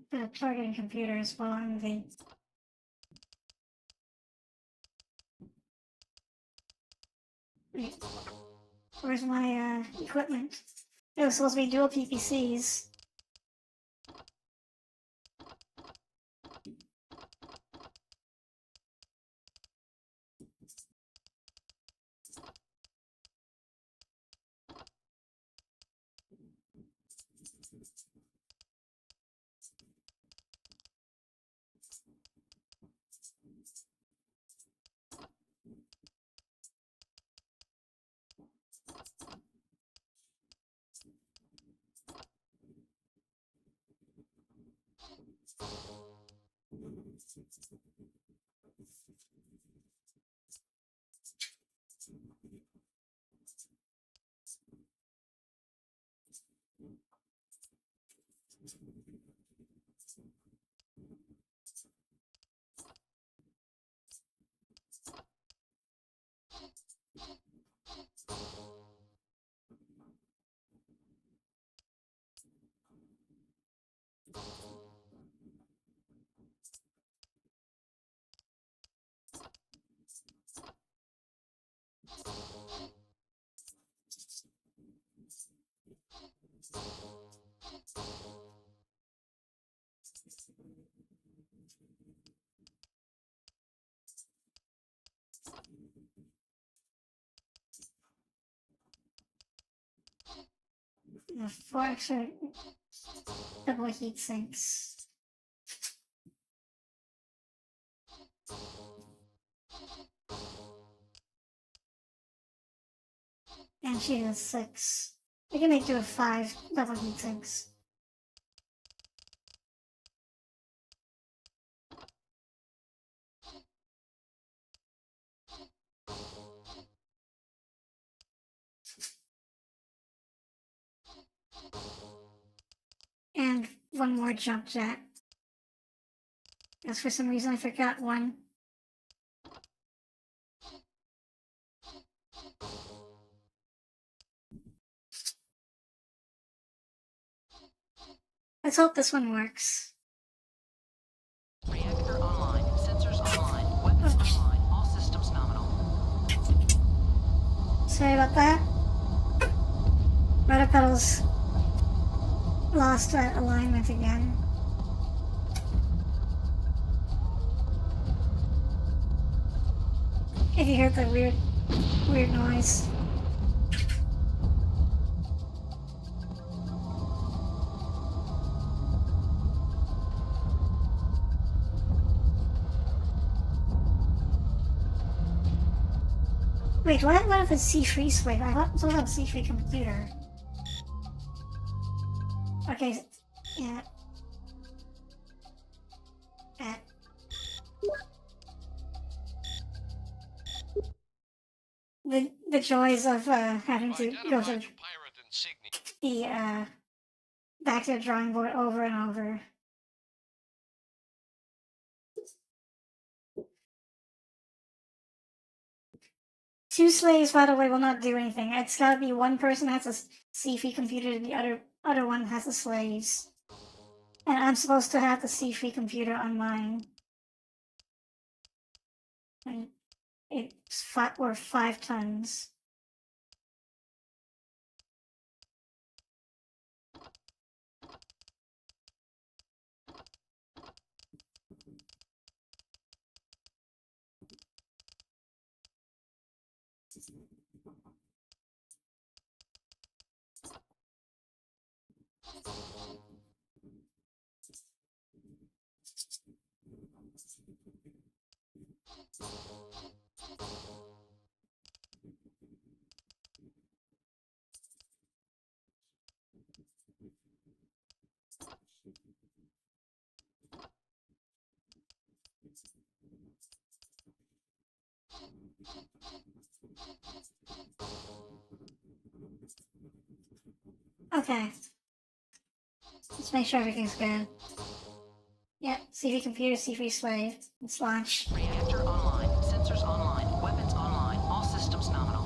The targeting computer as well, and the wait, where's my equipment? It was supposed to be dual PPCs. The 4 extra double heat sinks. And she has 6. We can make do with 5 double heat sinks. one more jump jet. Because for some reason I forgot one. Let's hope this one works. Reactor online. Sensors online. Weapons online. All systems nominal. Sorry about that. Rudder pedals lost alignment again. If you heard the weird noise. Wait, what if it's C-free slave? I thought it was a C-free computer. Okay, yeah. The joys of having to go to pirate insignia. the back to the drawing board over and over. Two slaves, by the way, will not do anything. It's gotta be one person has a C-free computer and the other one has the slaves. And I'm supposed to have the C-free computer on mine. And it's worth 5 tons. Okay. Let's make sure everything's good. Yep, C-free computer, C-free slave. Let's launch. Reactor online. Sensors online. Weapons online. All systems nominal.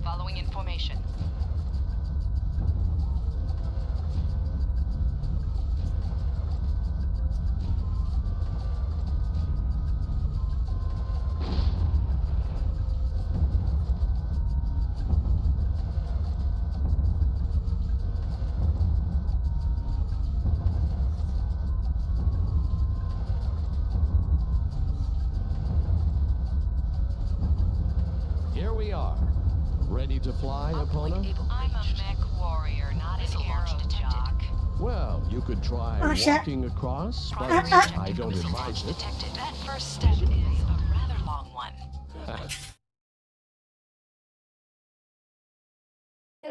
Following information. Here we are. Ready to fly, Epona? I'm a MechWarrior, not an arrow jock. Well, you could try Oh, shit. walking across, but Primary I objective don't missile advise launch it. detected. That first step is a rather long one.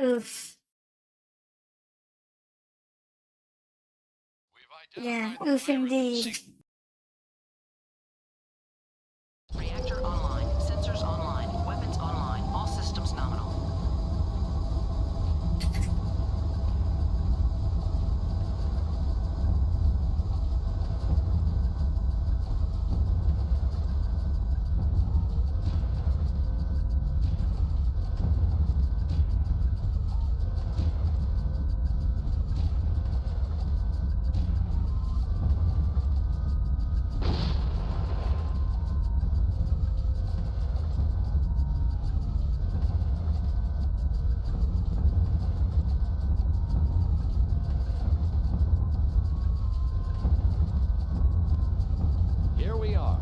Oof. We've Yeah, identified oof the pirate indeed. insignia. Reactor online. Sensors online. Weapons online. All systems nominal. Here we are.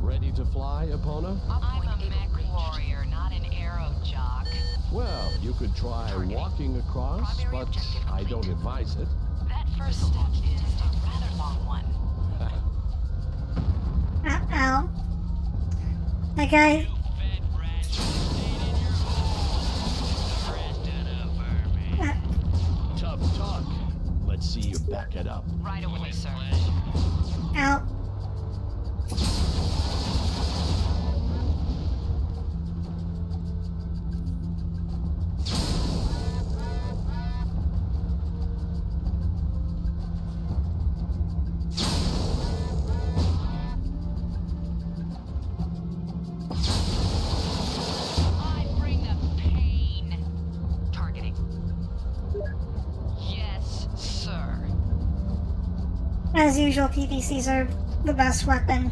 Ready to fly, Epona? I'm a MechWarrior, not an arrow jock. Well, you could try walking across, Primary but objective I don't complete. advise it. That first step is a rather long one. Ow. That guy. You fat rat, you stayed in your hole. The rest of the vermin. Tough talk. Let's see you back it up. Right away, sir. Out. I bring the pain. Targeting. Yes, sir. As usual, PVCs are the best weapon.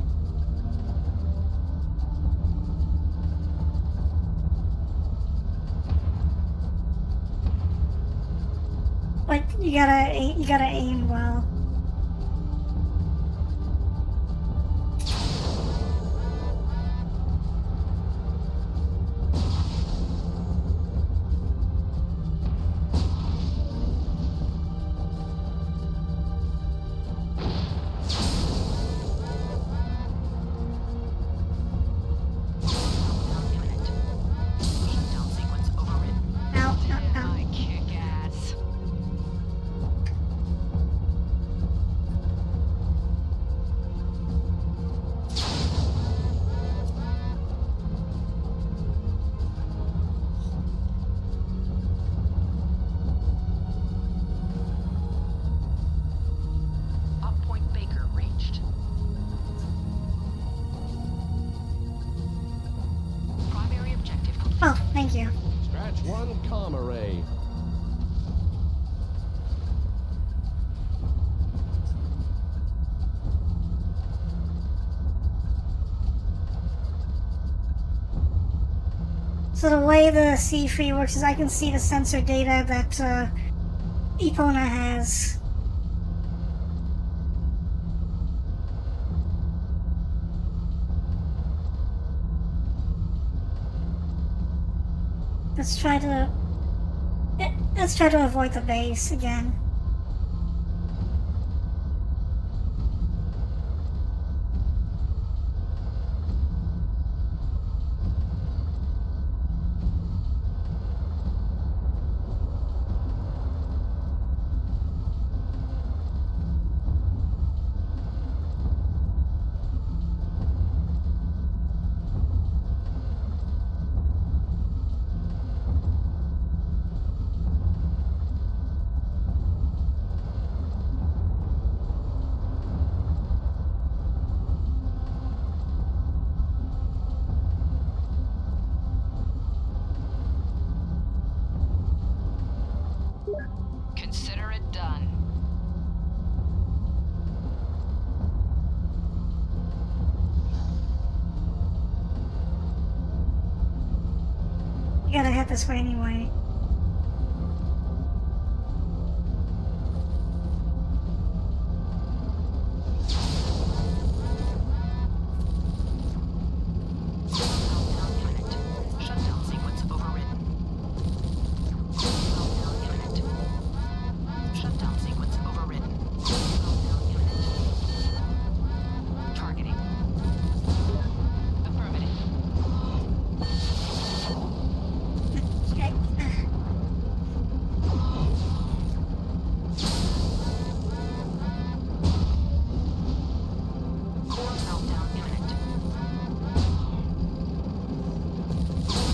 But you gotta aim well. Imminent. Shutdown sequence overridden. Out, out, Damn, out. I kick ass. Up Point Baker reached. Primary objective complete. Oh, thank you. Scratch one comm array. So the way the C3 works is I can see the sensor data that Epona has. Let's try to avoid the base again. Consider it done. You gotta head this way anyway. Meltdown imminent. Shutdown sequence overridden. Meltdown imminent. Shutdown sequence overridden. Meltdown imminent. Targeting. Affirmative. Okay. Core meltdown imminent.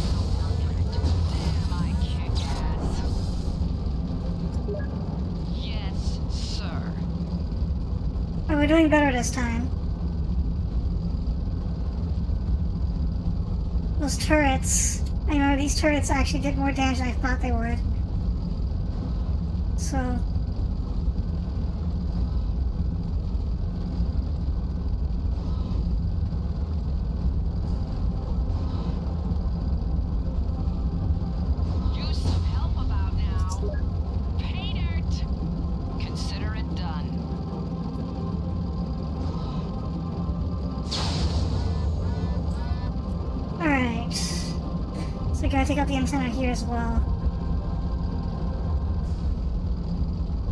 Meltdown imminent. Damn, I kick ass. Yes, sir. Oh, we're doing better this time. Those turrets. I remember these turrets actually did more damage than I thought they would. So. Use some help about now. Pay dirt. Consider it done. Alright. So we gotta take out the antenna here as well.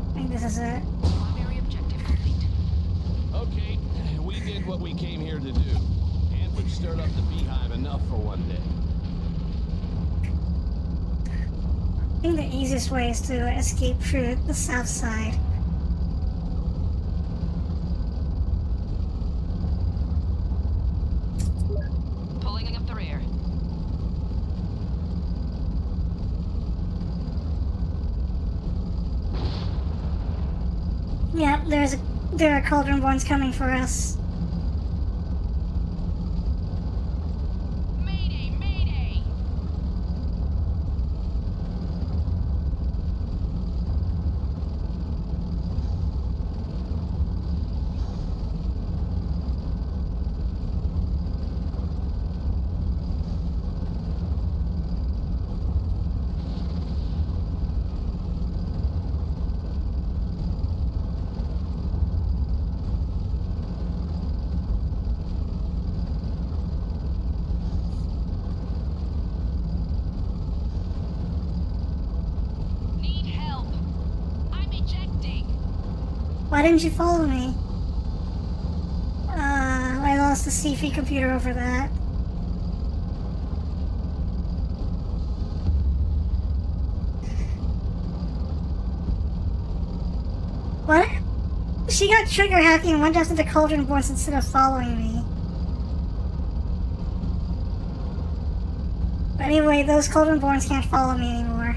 I think this is it. Primary objective complete. Okay, we did what we came here to do. And we've stirred up the beehive enough for one day. I think the easiest way is to escape through the south side. Yep, there are Cauldronborns coming for us. Mayday, mayday! Need help. I'm ejecting. Why didn't you follow me? I lost the CFE computer over that. What? She got trigger hacking and went after the Cauldronborns instead of following me. But anyway, those Cauldronborns can't follow me anymore.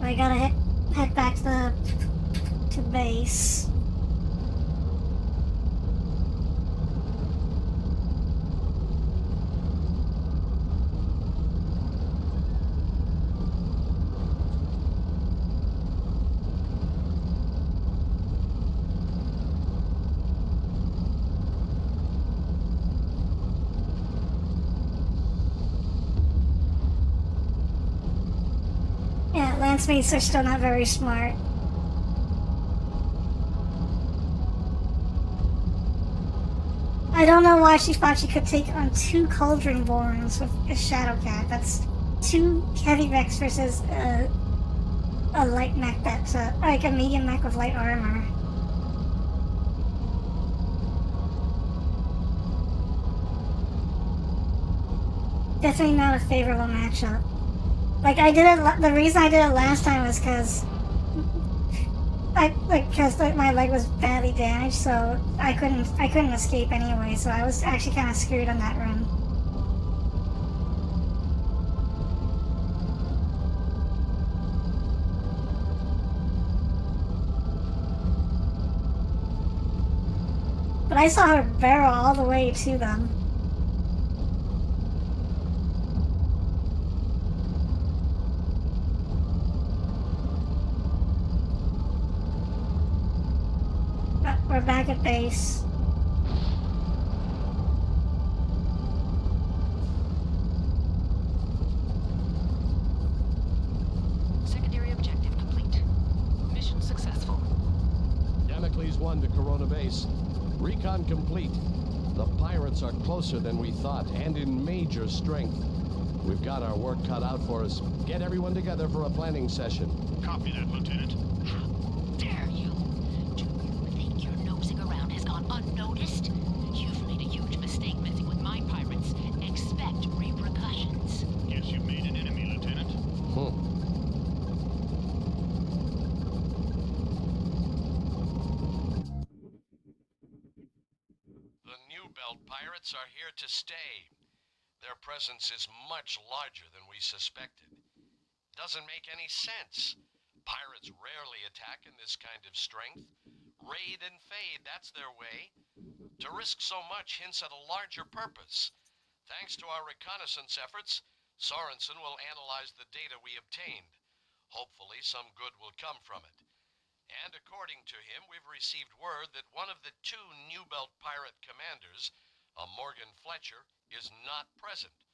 I gotta head back to base. Yeah, Lancemates are still not very smart. I don't know why she thought she could take on 2 Cauldronborns with a Shadowcat. That's 2 heavy mechs versus a light mech that's like a medium mech with light armor. Definitely not a favorable matchup. Like the reason I did it last time was because my leg was badly damaged, so I couldn't escape anyway. So I was actually kind of screwed on that run. But I saw her barrel all the way to them. We're back at base. Secondary objective complete. Mission successful. Damocles 1 to Corona Base. Recon complete. The pirates are closer than we thought, and in major strength. We've got our work cut out for us. Get everyone together for a planning session. Copy that, Lieutenant. How dare you? Do you think your nosing around has gone unnoticed? You've made a huge mistake messing with my pirates. Expect repercussions. Guess you made an enemy, Lieutenant. The New Belt pirates are here to stay. Their presence is much larger than we suspected. Doesn't make any sense. Pirates rarely attack in this kind of strength. Raid and fade, that's their way. To risk so much hints at a larger purpose. Thanks to our reconnaissance efforts, Sorensen will analyze the data we obtained. Hopefully some good will come from it. And according to him, we've received word that one of the 2 New Belt pirate commanders, a Morgan Fletcher, is not present,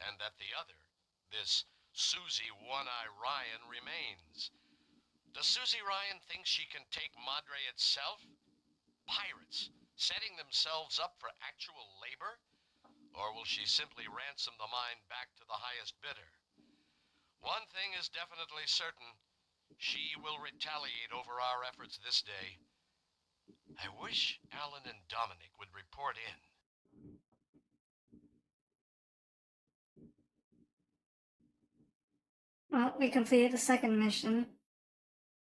and that the other, this Susie One-Eye Ryan, remains. Does Susie Ryan think she can take Madre itself? Pirates, setting themselves up for actual labor? Or will she simply ransom the mine back to the highest bidder? One thing is definitely certain. She will retaliate over our efforts this day. I wish Alan and Dominic would report in. Well, we completed the second mission,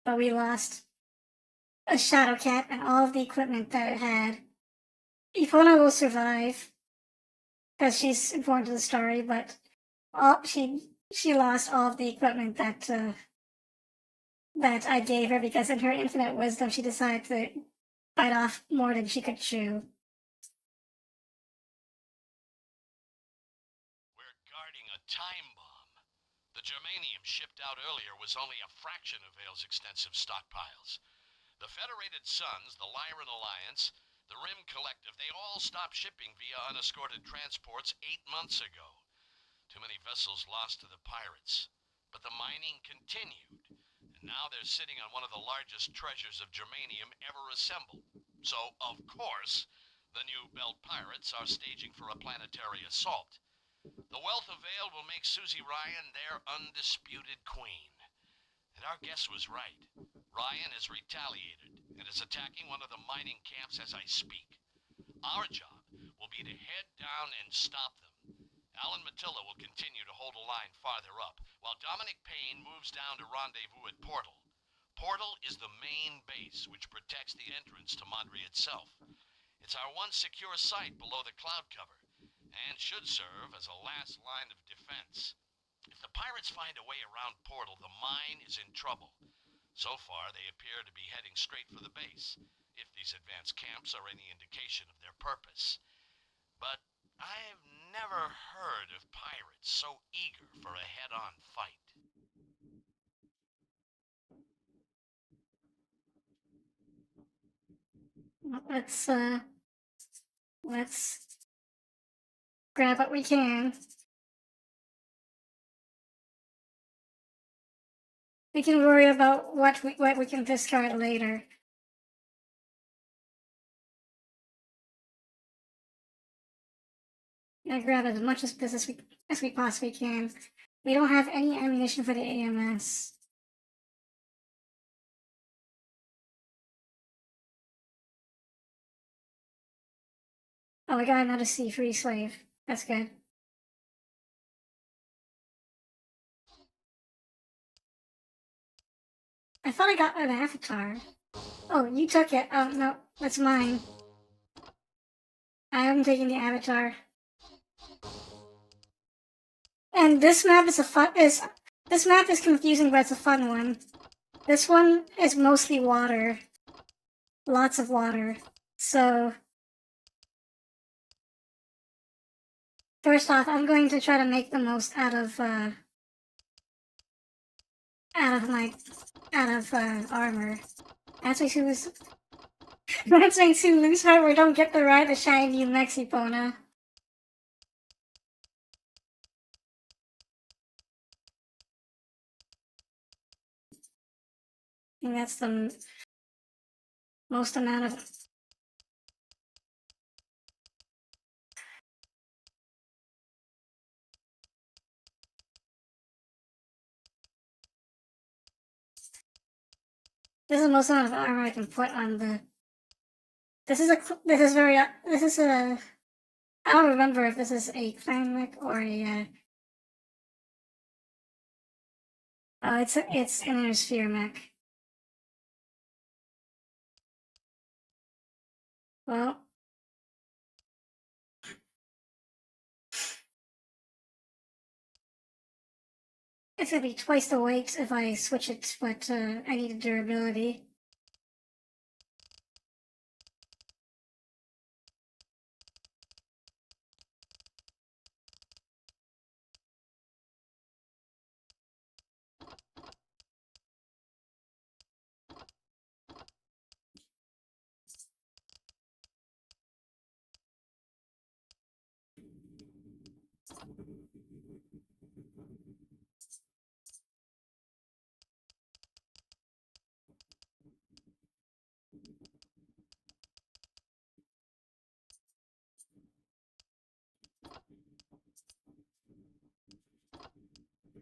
but we lost a Shadowcat and all of the equipment that it had. Epona will survive because she's important to the story, but she lost all of the equipment that I gave her because in her infinite wisdom she decided to bite off more than she could chew. We're guarding a time bomb. The germanium shipped out earlier was only a fraction of Vale's extensive stockpiles. The Federated Suns, the Lyran Alliance, the Rim Collective, they all stopped shipping via unescorted transports 8 months ago. Too many vessels lost to the pirates. But the mining continued, and now they're sitting on one of the largest treasures of germanium ever assembled. So, of course, the new Belt Pirates are staging for a planetary assault. The wealth of Vale will make Susie Ryan their undisputed queen. And our guess was right. Ryan has retaliated and is attacking one of the mining camps as I speak. Our job will be to head down and stop them. Alan Matilla will continue to hold a line farther up, while Dominic Payne moves down to rendezvous at Portal. Portal is the main base, which protects the entrance to Mondri itself. It's our one secure site below the cloud cover, and should serve as a last line of defense. If the pirates find a way around Portal, the mine is in trouble. So far, they appear to be heading straight for the base, if these advanced camps are any indication of their purpose. But I've never heard of pirates so eager for a head-on fight. Let's grab what we can. We can worry about what we can discard later. I grab as much of this as we possibly can. We don't have any ammunition for the AMS. Oh, I got another C-free slave. That's good. I thought I got an avatar. Oh, you took it. Oh, no, that's mine. I am taking the avatar. And this map is this map is confusing, but it's a fun one. This one is mostly water. Lots of water. So first off, I'm going to try to make the most out of armor. Actually, to lose her, we don't get to ride the shiny new Mexipona. I think that's the most amount of. This is the most amount of armor I can put on the. This is a. I don't remember if this is a clan mech or a. Oh, it's an inner sphere mech. Well. It's gonna be twice the weight if I switch it, but I need durability.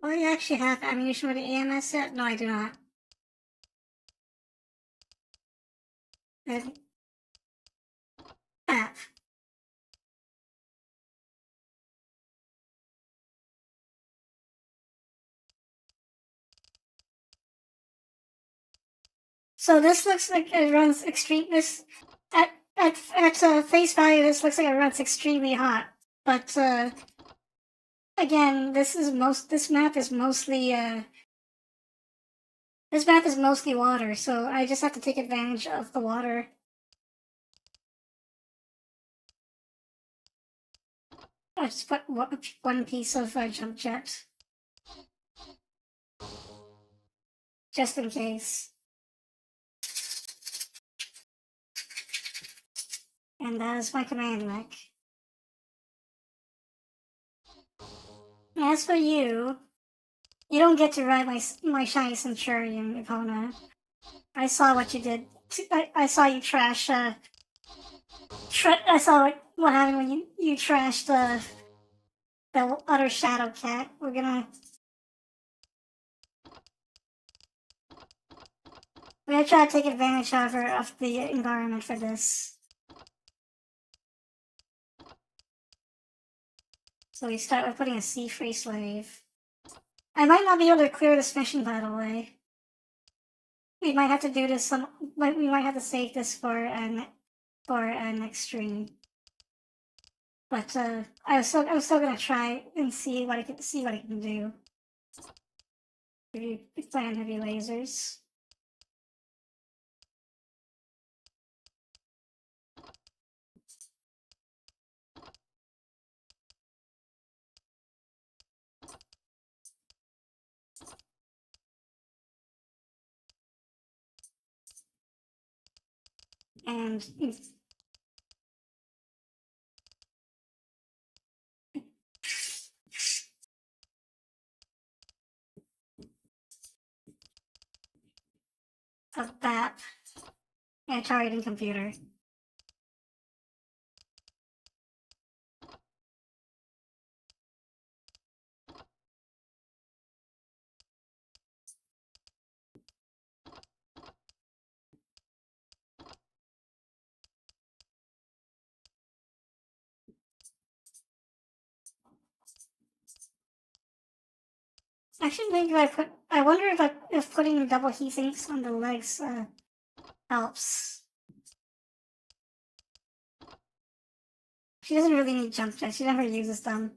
Oh, I actually have ammunition for the AMS set? No, I do not. App. So this looks like it runs extreme. This at face value, this looks like it runs extremely hot. But again, this map is mostly water, so I just have to take advantage of the water. I just put one piece of jump jet, just in case. And that is my command mech. As for you, you don't get to ride my shiny Centurion, Epona. I saw what you did. I saw you trash. I saw what happened when you trashed the other Shadow Cat. We're gonna try to take advantage, however, of the environment for this. So we start with putting a sea-free slave. I might not be able to clear this mission, by the way. We might have to do this we might have to save this for next stream. But I'm still gonna try and see what I can do. Plant heavy lasers. And a BAP and a targeting computer. Actually, maybe I wonder if putting double heat sinks on the legs helps. She doesn't really need jump jets. She never uses them.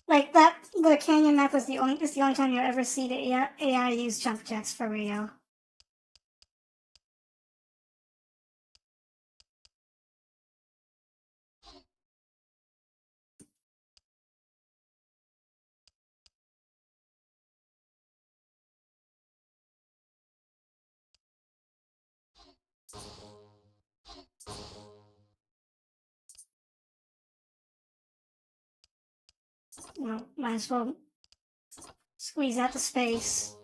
Like that, the canyon map is the only time you ever see the AI use jump jets for real. Well, might as well squeeze out the space.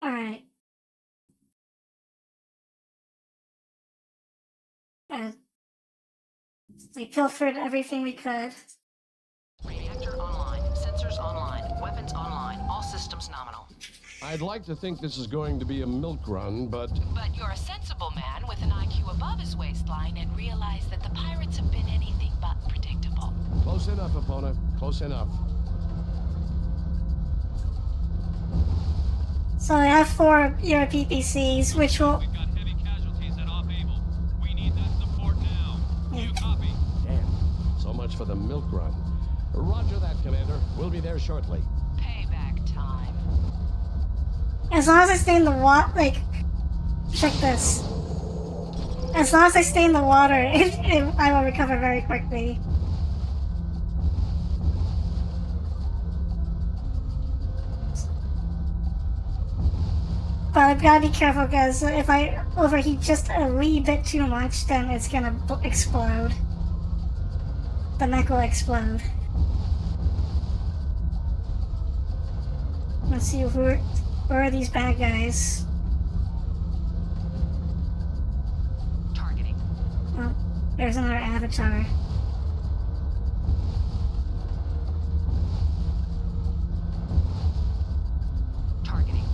Alright. We pilfered everything we could. Reactor online, sensors online, weapons online, all systems nominal. I'd like to think this is going to be a milk run, but But you're a sensible man with an IQ above his waistline and realize that the pirates have been anything but predictable. close enough, Epona. Close enough. So I have 4 Euro PPCs, which will. We've got heavy casualties at off Able. We need that support now. Do you copy? Damn. So much for the milk run. Roger that, Commander. We'll be there shortly. Payback time. As long as I stay in the water, check this. As long as I stay in the water, I will recover very quickly. But I've got to be careful because if I overheat just a wee bit too much, then it's gonna explode. The mech will explode. Let's see where are these bad guys. Targeting. Oh, there's another avatar. Targeting.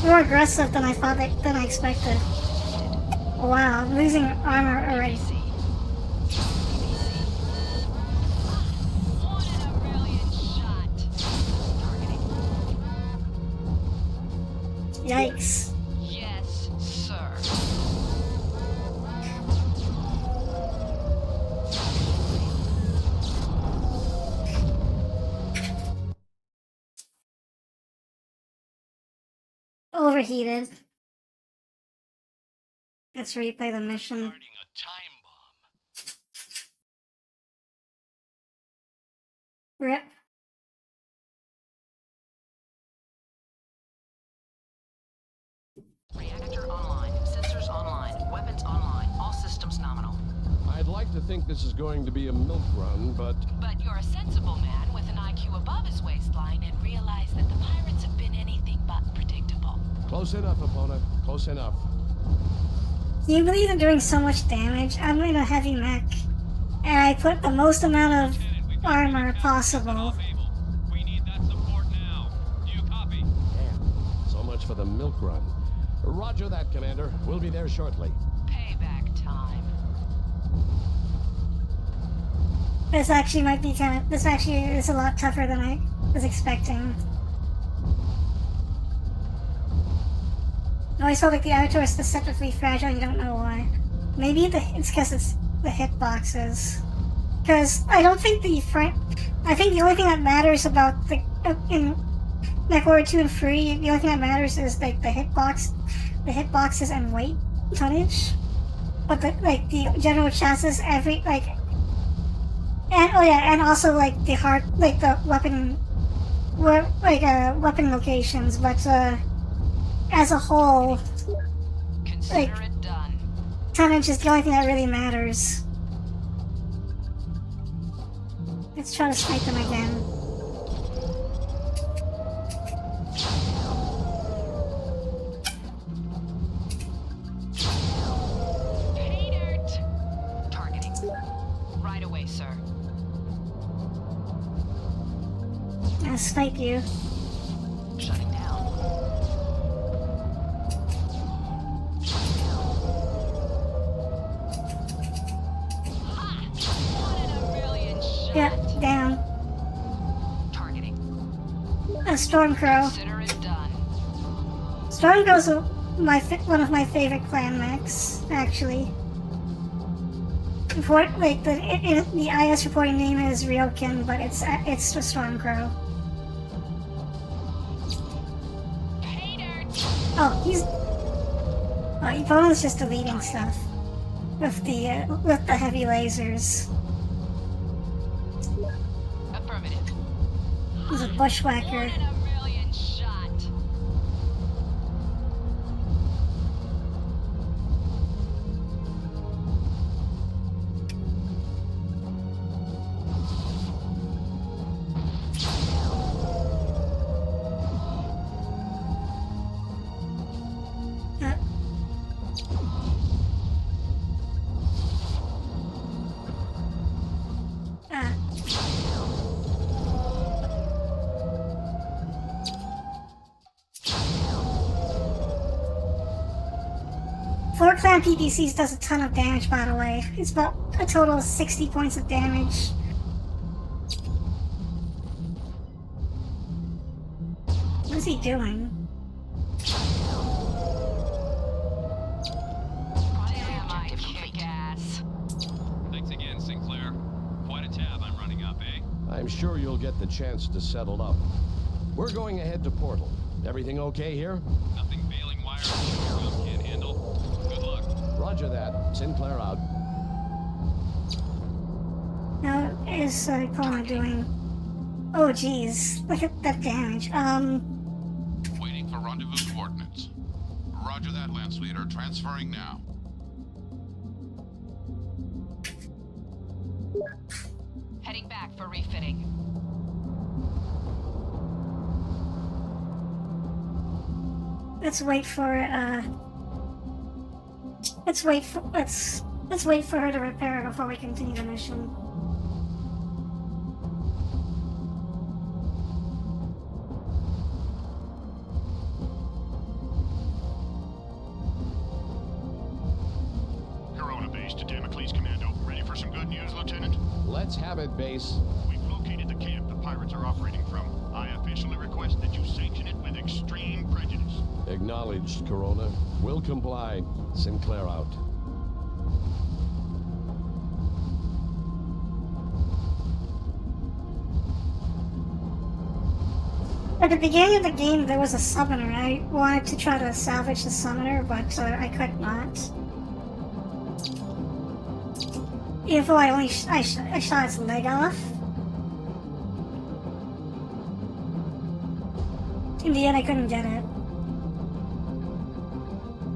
more aggressive than I expected. Wow, I'm losing armor already. BBC. One in a million shot. Targeting. Yikes. Yes, sir. Overheated. Let's replay the mission. Starting a time bomb. Rip. Reactor online. Sensors online. Weapons online. All systems nominal. I'd like to think this is going to be a milk run, but But you're a sensible man with an IQ above his waistline and realize that the pirates have been anything but predictable. close enough, opponent. Close enough. Can you believe I'm doing so much damage? I'm in a heavy mech. And I put the most amount of armor possible. We need that support now. Do you copy? Damn. So much for the milk run. Roger that, Commander. We'll be there shortly. Payback time. This actually might be this actually is a lot tougher than I was expecting. I always felt like the avatar is specifically fragile, you don't know why. Maybe it's because it's the hitboxes. Because I don't think I think the only thing that matters about in MechWarrior 2 and 3, the only thing that matters is like the hitboxes and weight tonnage. But the general chassis, and also like the weapon locations, but as a whole, Consider it done. tonnage is the only thing that really matters. Let's try to snipe them again. Pay dirt. Targeting. Right away, sir. I'll snipe you. Shutting down. Ha! One in a million shot. Yep, down. Targeting. A Stormcrow. Consider it done. Stormcrow's one of my favorite clan mechs, actually. The IS reporting name is Ryokin, but it's a Stormcrow. Pay dirt. Oh, opponent's just deleting stuff with the heavy lasers. Affirmative. He's a One bushwhacker. in a million shot. Uh, uh, 4 clan PPCs does a ton of damage, by the way. It's about a total of 60 points of damage. What is he doing? Damn, I kick ass. Thanks again, Sinclair. Quite a tab I'm running up, eh? I'm sure you'll get the chance to settle up. We're going ahead to Portal. Everything okay here? Nothing failing wire the gun can't handle. Good luck. Roger that. Sinclair out. How is Kona doing? Oh jeez, look at that damage. Waiting for rendezvous coordinates. Roger that, Lance Leader. Transferring now. Heading back for refitting. Let's wait for let's wait for her to repair it before we continue the mission. Base to Damocles Commando. Ready for some good news, Lieutenant? Let's have it, Base. We've located the camp the pirates are operating from. I officially request that you sanction it with extreme prejudice. Acknowledged, Corona. Will comply. Sinclair out. At the beginning of the game, there was a summoner. I wanted to try to salvage the summoner, but I could not. Even though I shot its leg off. In the end, I couldn't get it.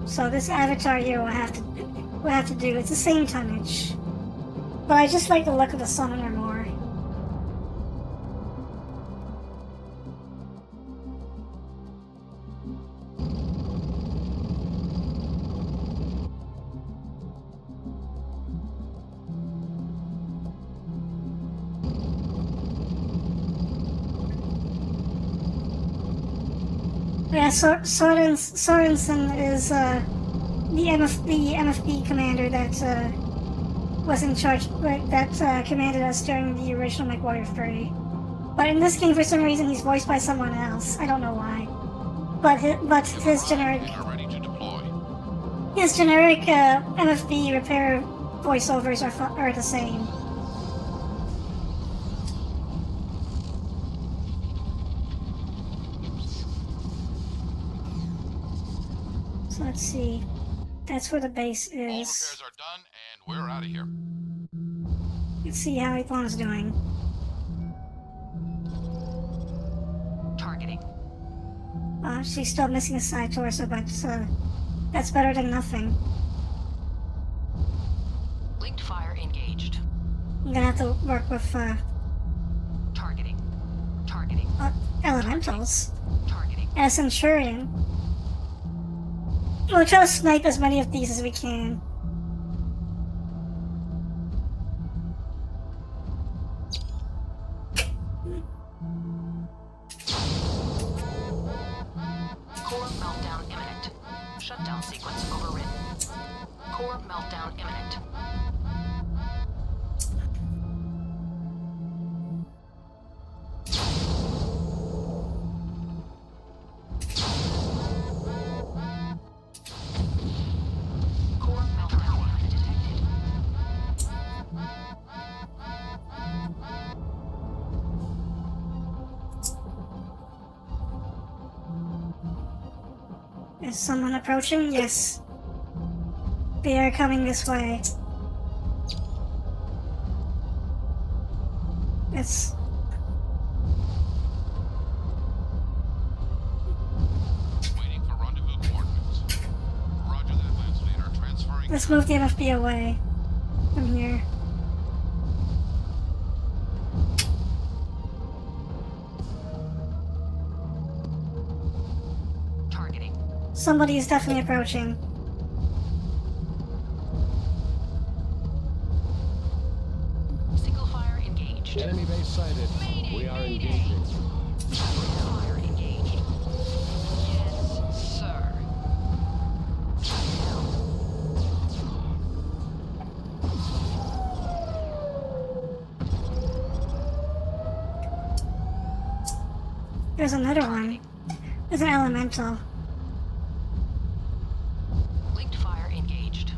So this avatar here will have to do. It's the same tonnage, but I just like the look of the summoner more. Yeah, Sorensen is the MFB commander that was in charge, that commanded us during the original MechWarrior 3. But in this game, for some reason, he's voiced by someone else. I don't know why. But his generic We are ready to deploy. MFB repair voiceovers are the same. So let's see. That's where the base All is. repairs are done, and we're out of here. Let's see how Yvonne's doing. Targeting. She's still missing a side torso, but that's better than nothing. Linked fire engaged. I'm gonna have to work with Targeting. elementals Targeting. and a centurion. We'll try to snipe as many of these as we can. Core meltdown imminent. Shutdown sequence overridden. Core meltdown imminent. Core meltdown detected. Is someone approaching? Yes. They are coming this way. It's Waiting for rendezvous coordinates. Roger that, Lance Leader. Transferring. let's move the MFB away from here. Targeting. Somebody is definitely approaching. Single fire engaged. Enemy base sighted. We are engaging. Fire engaged. Yes, sir. There's another one. There's an elemental. Linked fire engaged.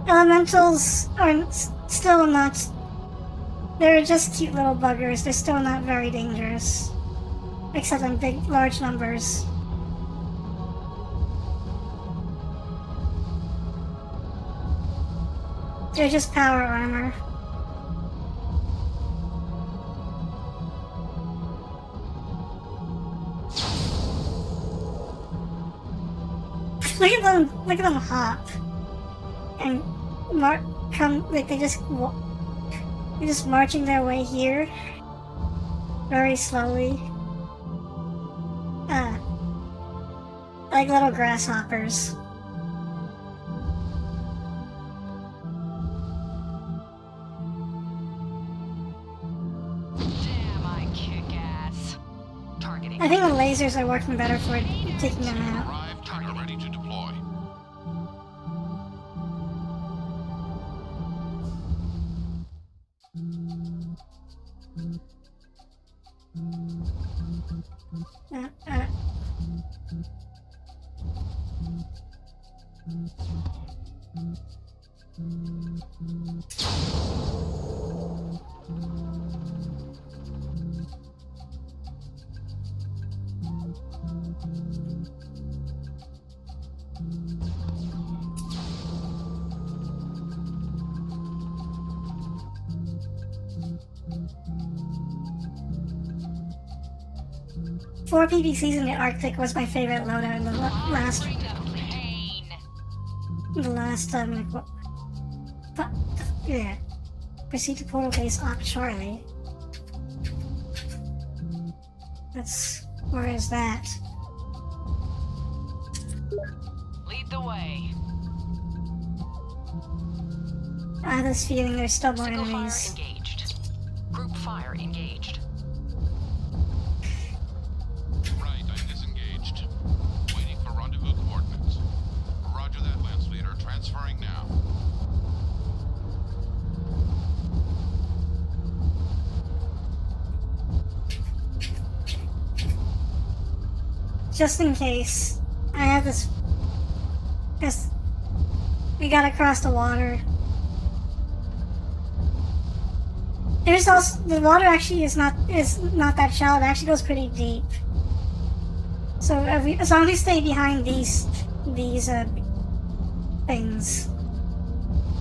Elementals are still not. They're just cute little buggers. They're still not very dangerous. Except in large numbers. They're just power armor. Look at them hop. And they're just marching their way here. Very slowly. Like little grasshoppers. Damn, I kick ass. Targeting. I think the lasers are working better for taking them out. Arrived and are ready to deploy. Four PVCs in the Arctic was my favorite loadout in the last Bring the pain. yeah. Proceed to portal base op Charlie. Where is that? Lead the way. I have this feeling there's still more Single fire enemies. engaged. Group fire engaged. Right, I'm disengaged. Waiting for rendezvous coordinates. Roger that, Lance Leader. Transferring now. Just in case, I have this. Guess we gotta cross the water. There's also the water actually is not that shallow. It actually goes pretty deep. So as long as we stay behind these things,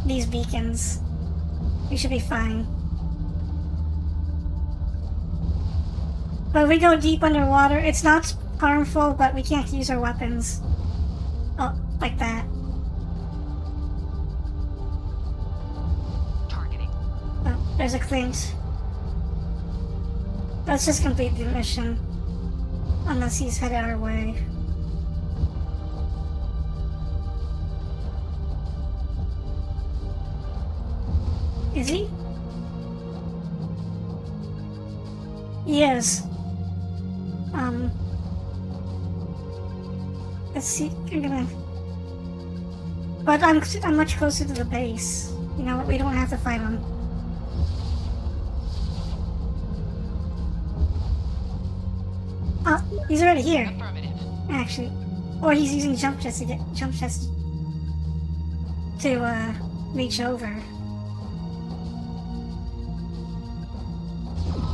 these beacons, we should be fine. But if we go deep underwater, it's not harmful, but we can't use our weapons. Oh, like that. Targeting. Oh, there's a Clint. Let's just complete the mission. Unless he's headed our way. Is he? He is. Let's see. I'm gonna. But I'm much closer to the base. You know what? We don't have to fight him. Oh, he's already here. Affirmative. Actually, or he's using jump jets to reach over.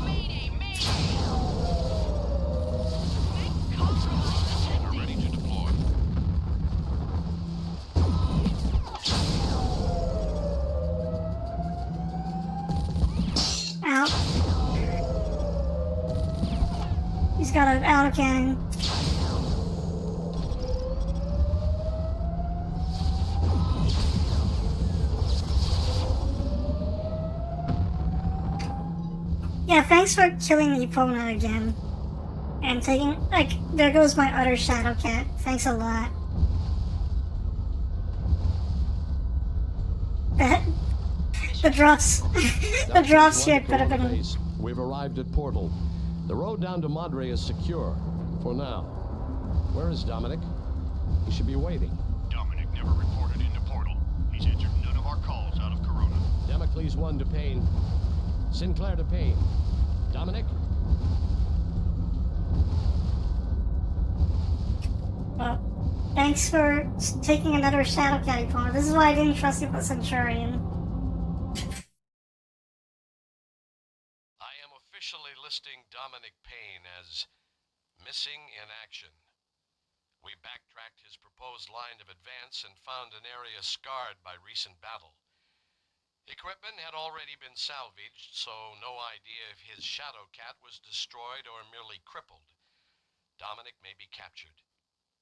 Mayday, mayday. Compromise We're detected. ready to deploy. Out. He's got an autocannon. Yeah, thanks for killing the opponent again. And taking, like, there goes my utter shadow cat. Thanks a lot. The drops, the drops here could have been. Base. We've arrived at portal. The road down to Madre is secure. For now. Where is Dominic? He should be waiting. Dominic never reported in the portal. He's answered none of our calls out of Corona. Damocles 1 to Payne. Sinclair to Payne. Dominic? Well, thanks for taking another shadow cat opponent. This is why I didn't trust you with Centurion. I am officially listing Dominic Payne as missing in action. We backtracked his proposed line of advance and found an area scarred by recent battle. Equipment had already been salvaged, so no idea if his shadow cat was destroyed or merely crippled. Dominic may be captured.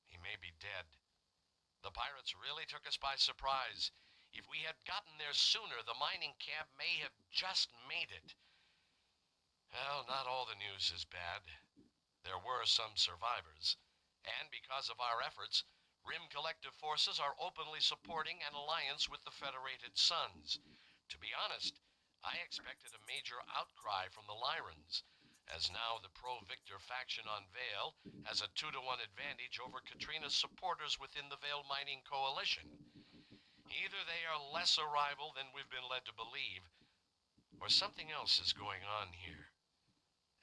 He may be dead. The pirates really took us by surprise. If we had gotten there sooner, the mining camp may have just made it. Well, not all the news is bad. There were some survivors. And because of our efforts, RIM Collective Forces are openly supporting an alliance with the Federated Suns. To be honest, I expected a major outcry from the Lyrans, as now the pro-Victor faction on Vale has a 2-to-1 advantage over Katrina's supporters within the Vale Mining Coalition. Either they are less a rival than we've been led to believe, or something else is going on here.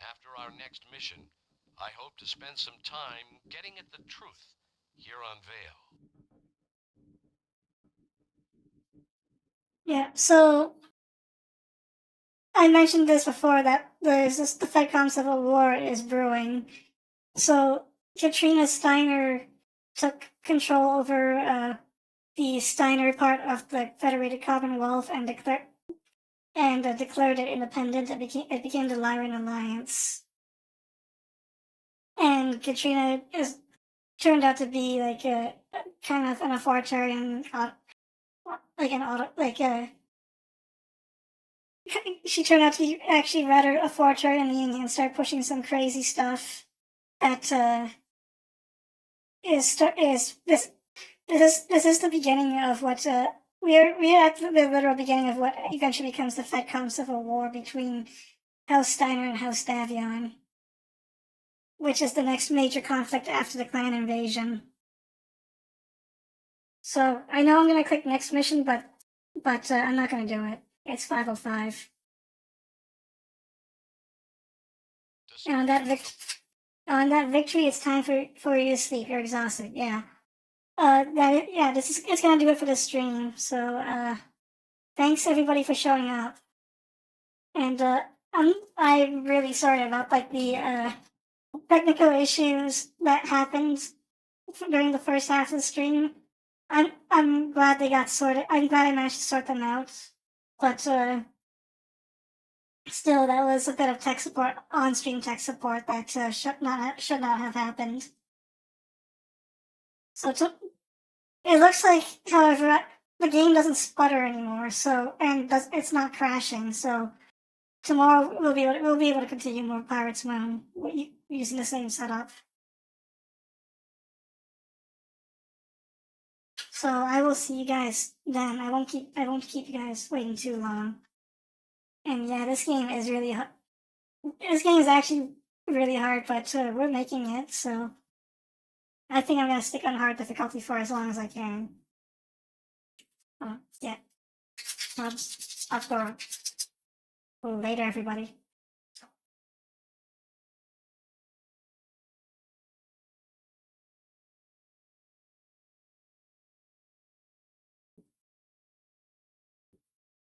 After our next mission, I hope to spend some time getting at the truth here on Vale. Yeah, so I mentioned this before that the FedCom Civil War is brewing. So Katrina Steiner took control over the Steiner part of the Federated Commonwealth and declared it independent. It became the Lyran Alliance, and Katrina is turned out to be like a kind of an authoritarian, like an auto, like a. She turned out to be actually rather authoritarian and started pushing some crazy stuff that is this is the beginning of what we're at the literal beginning of what eventually becomes the FedCom Civil War between House Steiner and House Davion, which is the next major conflict after the clan invasion. So I know I'm gonna click next mission, but I'm not gonna do it. It's 5:05. And on that victory, it's time for you to sleep. You're exhausted. Yeah. It's gonna do it for the stream. So thanks everybody for showing up. And I'm really sorry about like the technical issues that happened during the first half of the stream. I'm glad they got sorted. I'm glad I managed to sort them out. But still, that was a bit of tech support, on-stream tech support that should not have happened. So it looks like, however, the game doesn't sputter anymore. It's not crashing. So tomorrow we'll be able to continue more Pirates Moon using the same setup. So I will see you guys then. I won't keep you guys waiting too long. And yeah, this game is really hard. This game is actually really hard, but we're making it. So I think I'm gonna stick on hard difficulty for as long as I can. Yeah. I'll go later, everybody.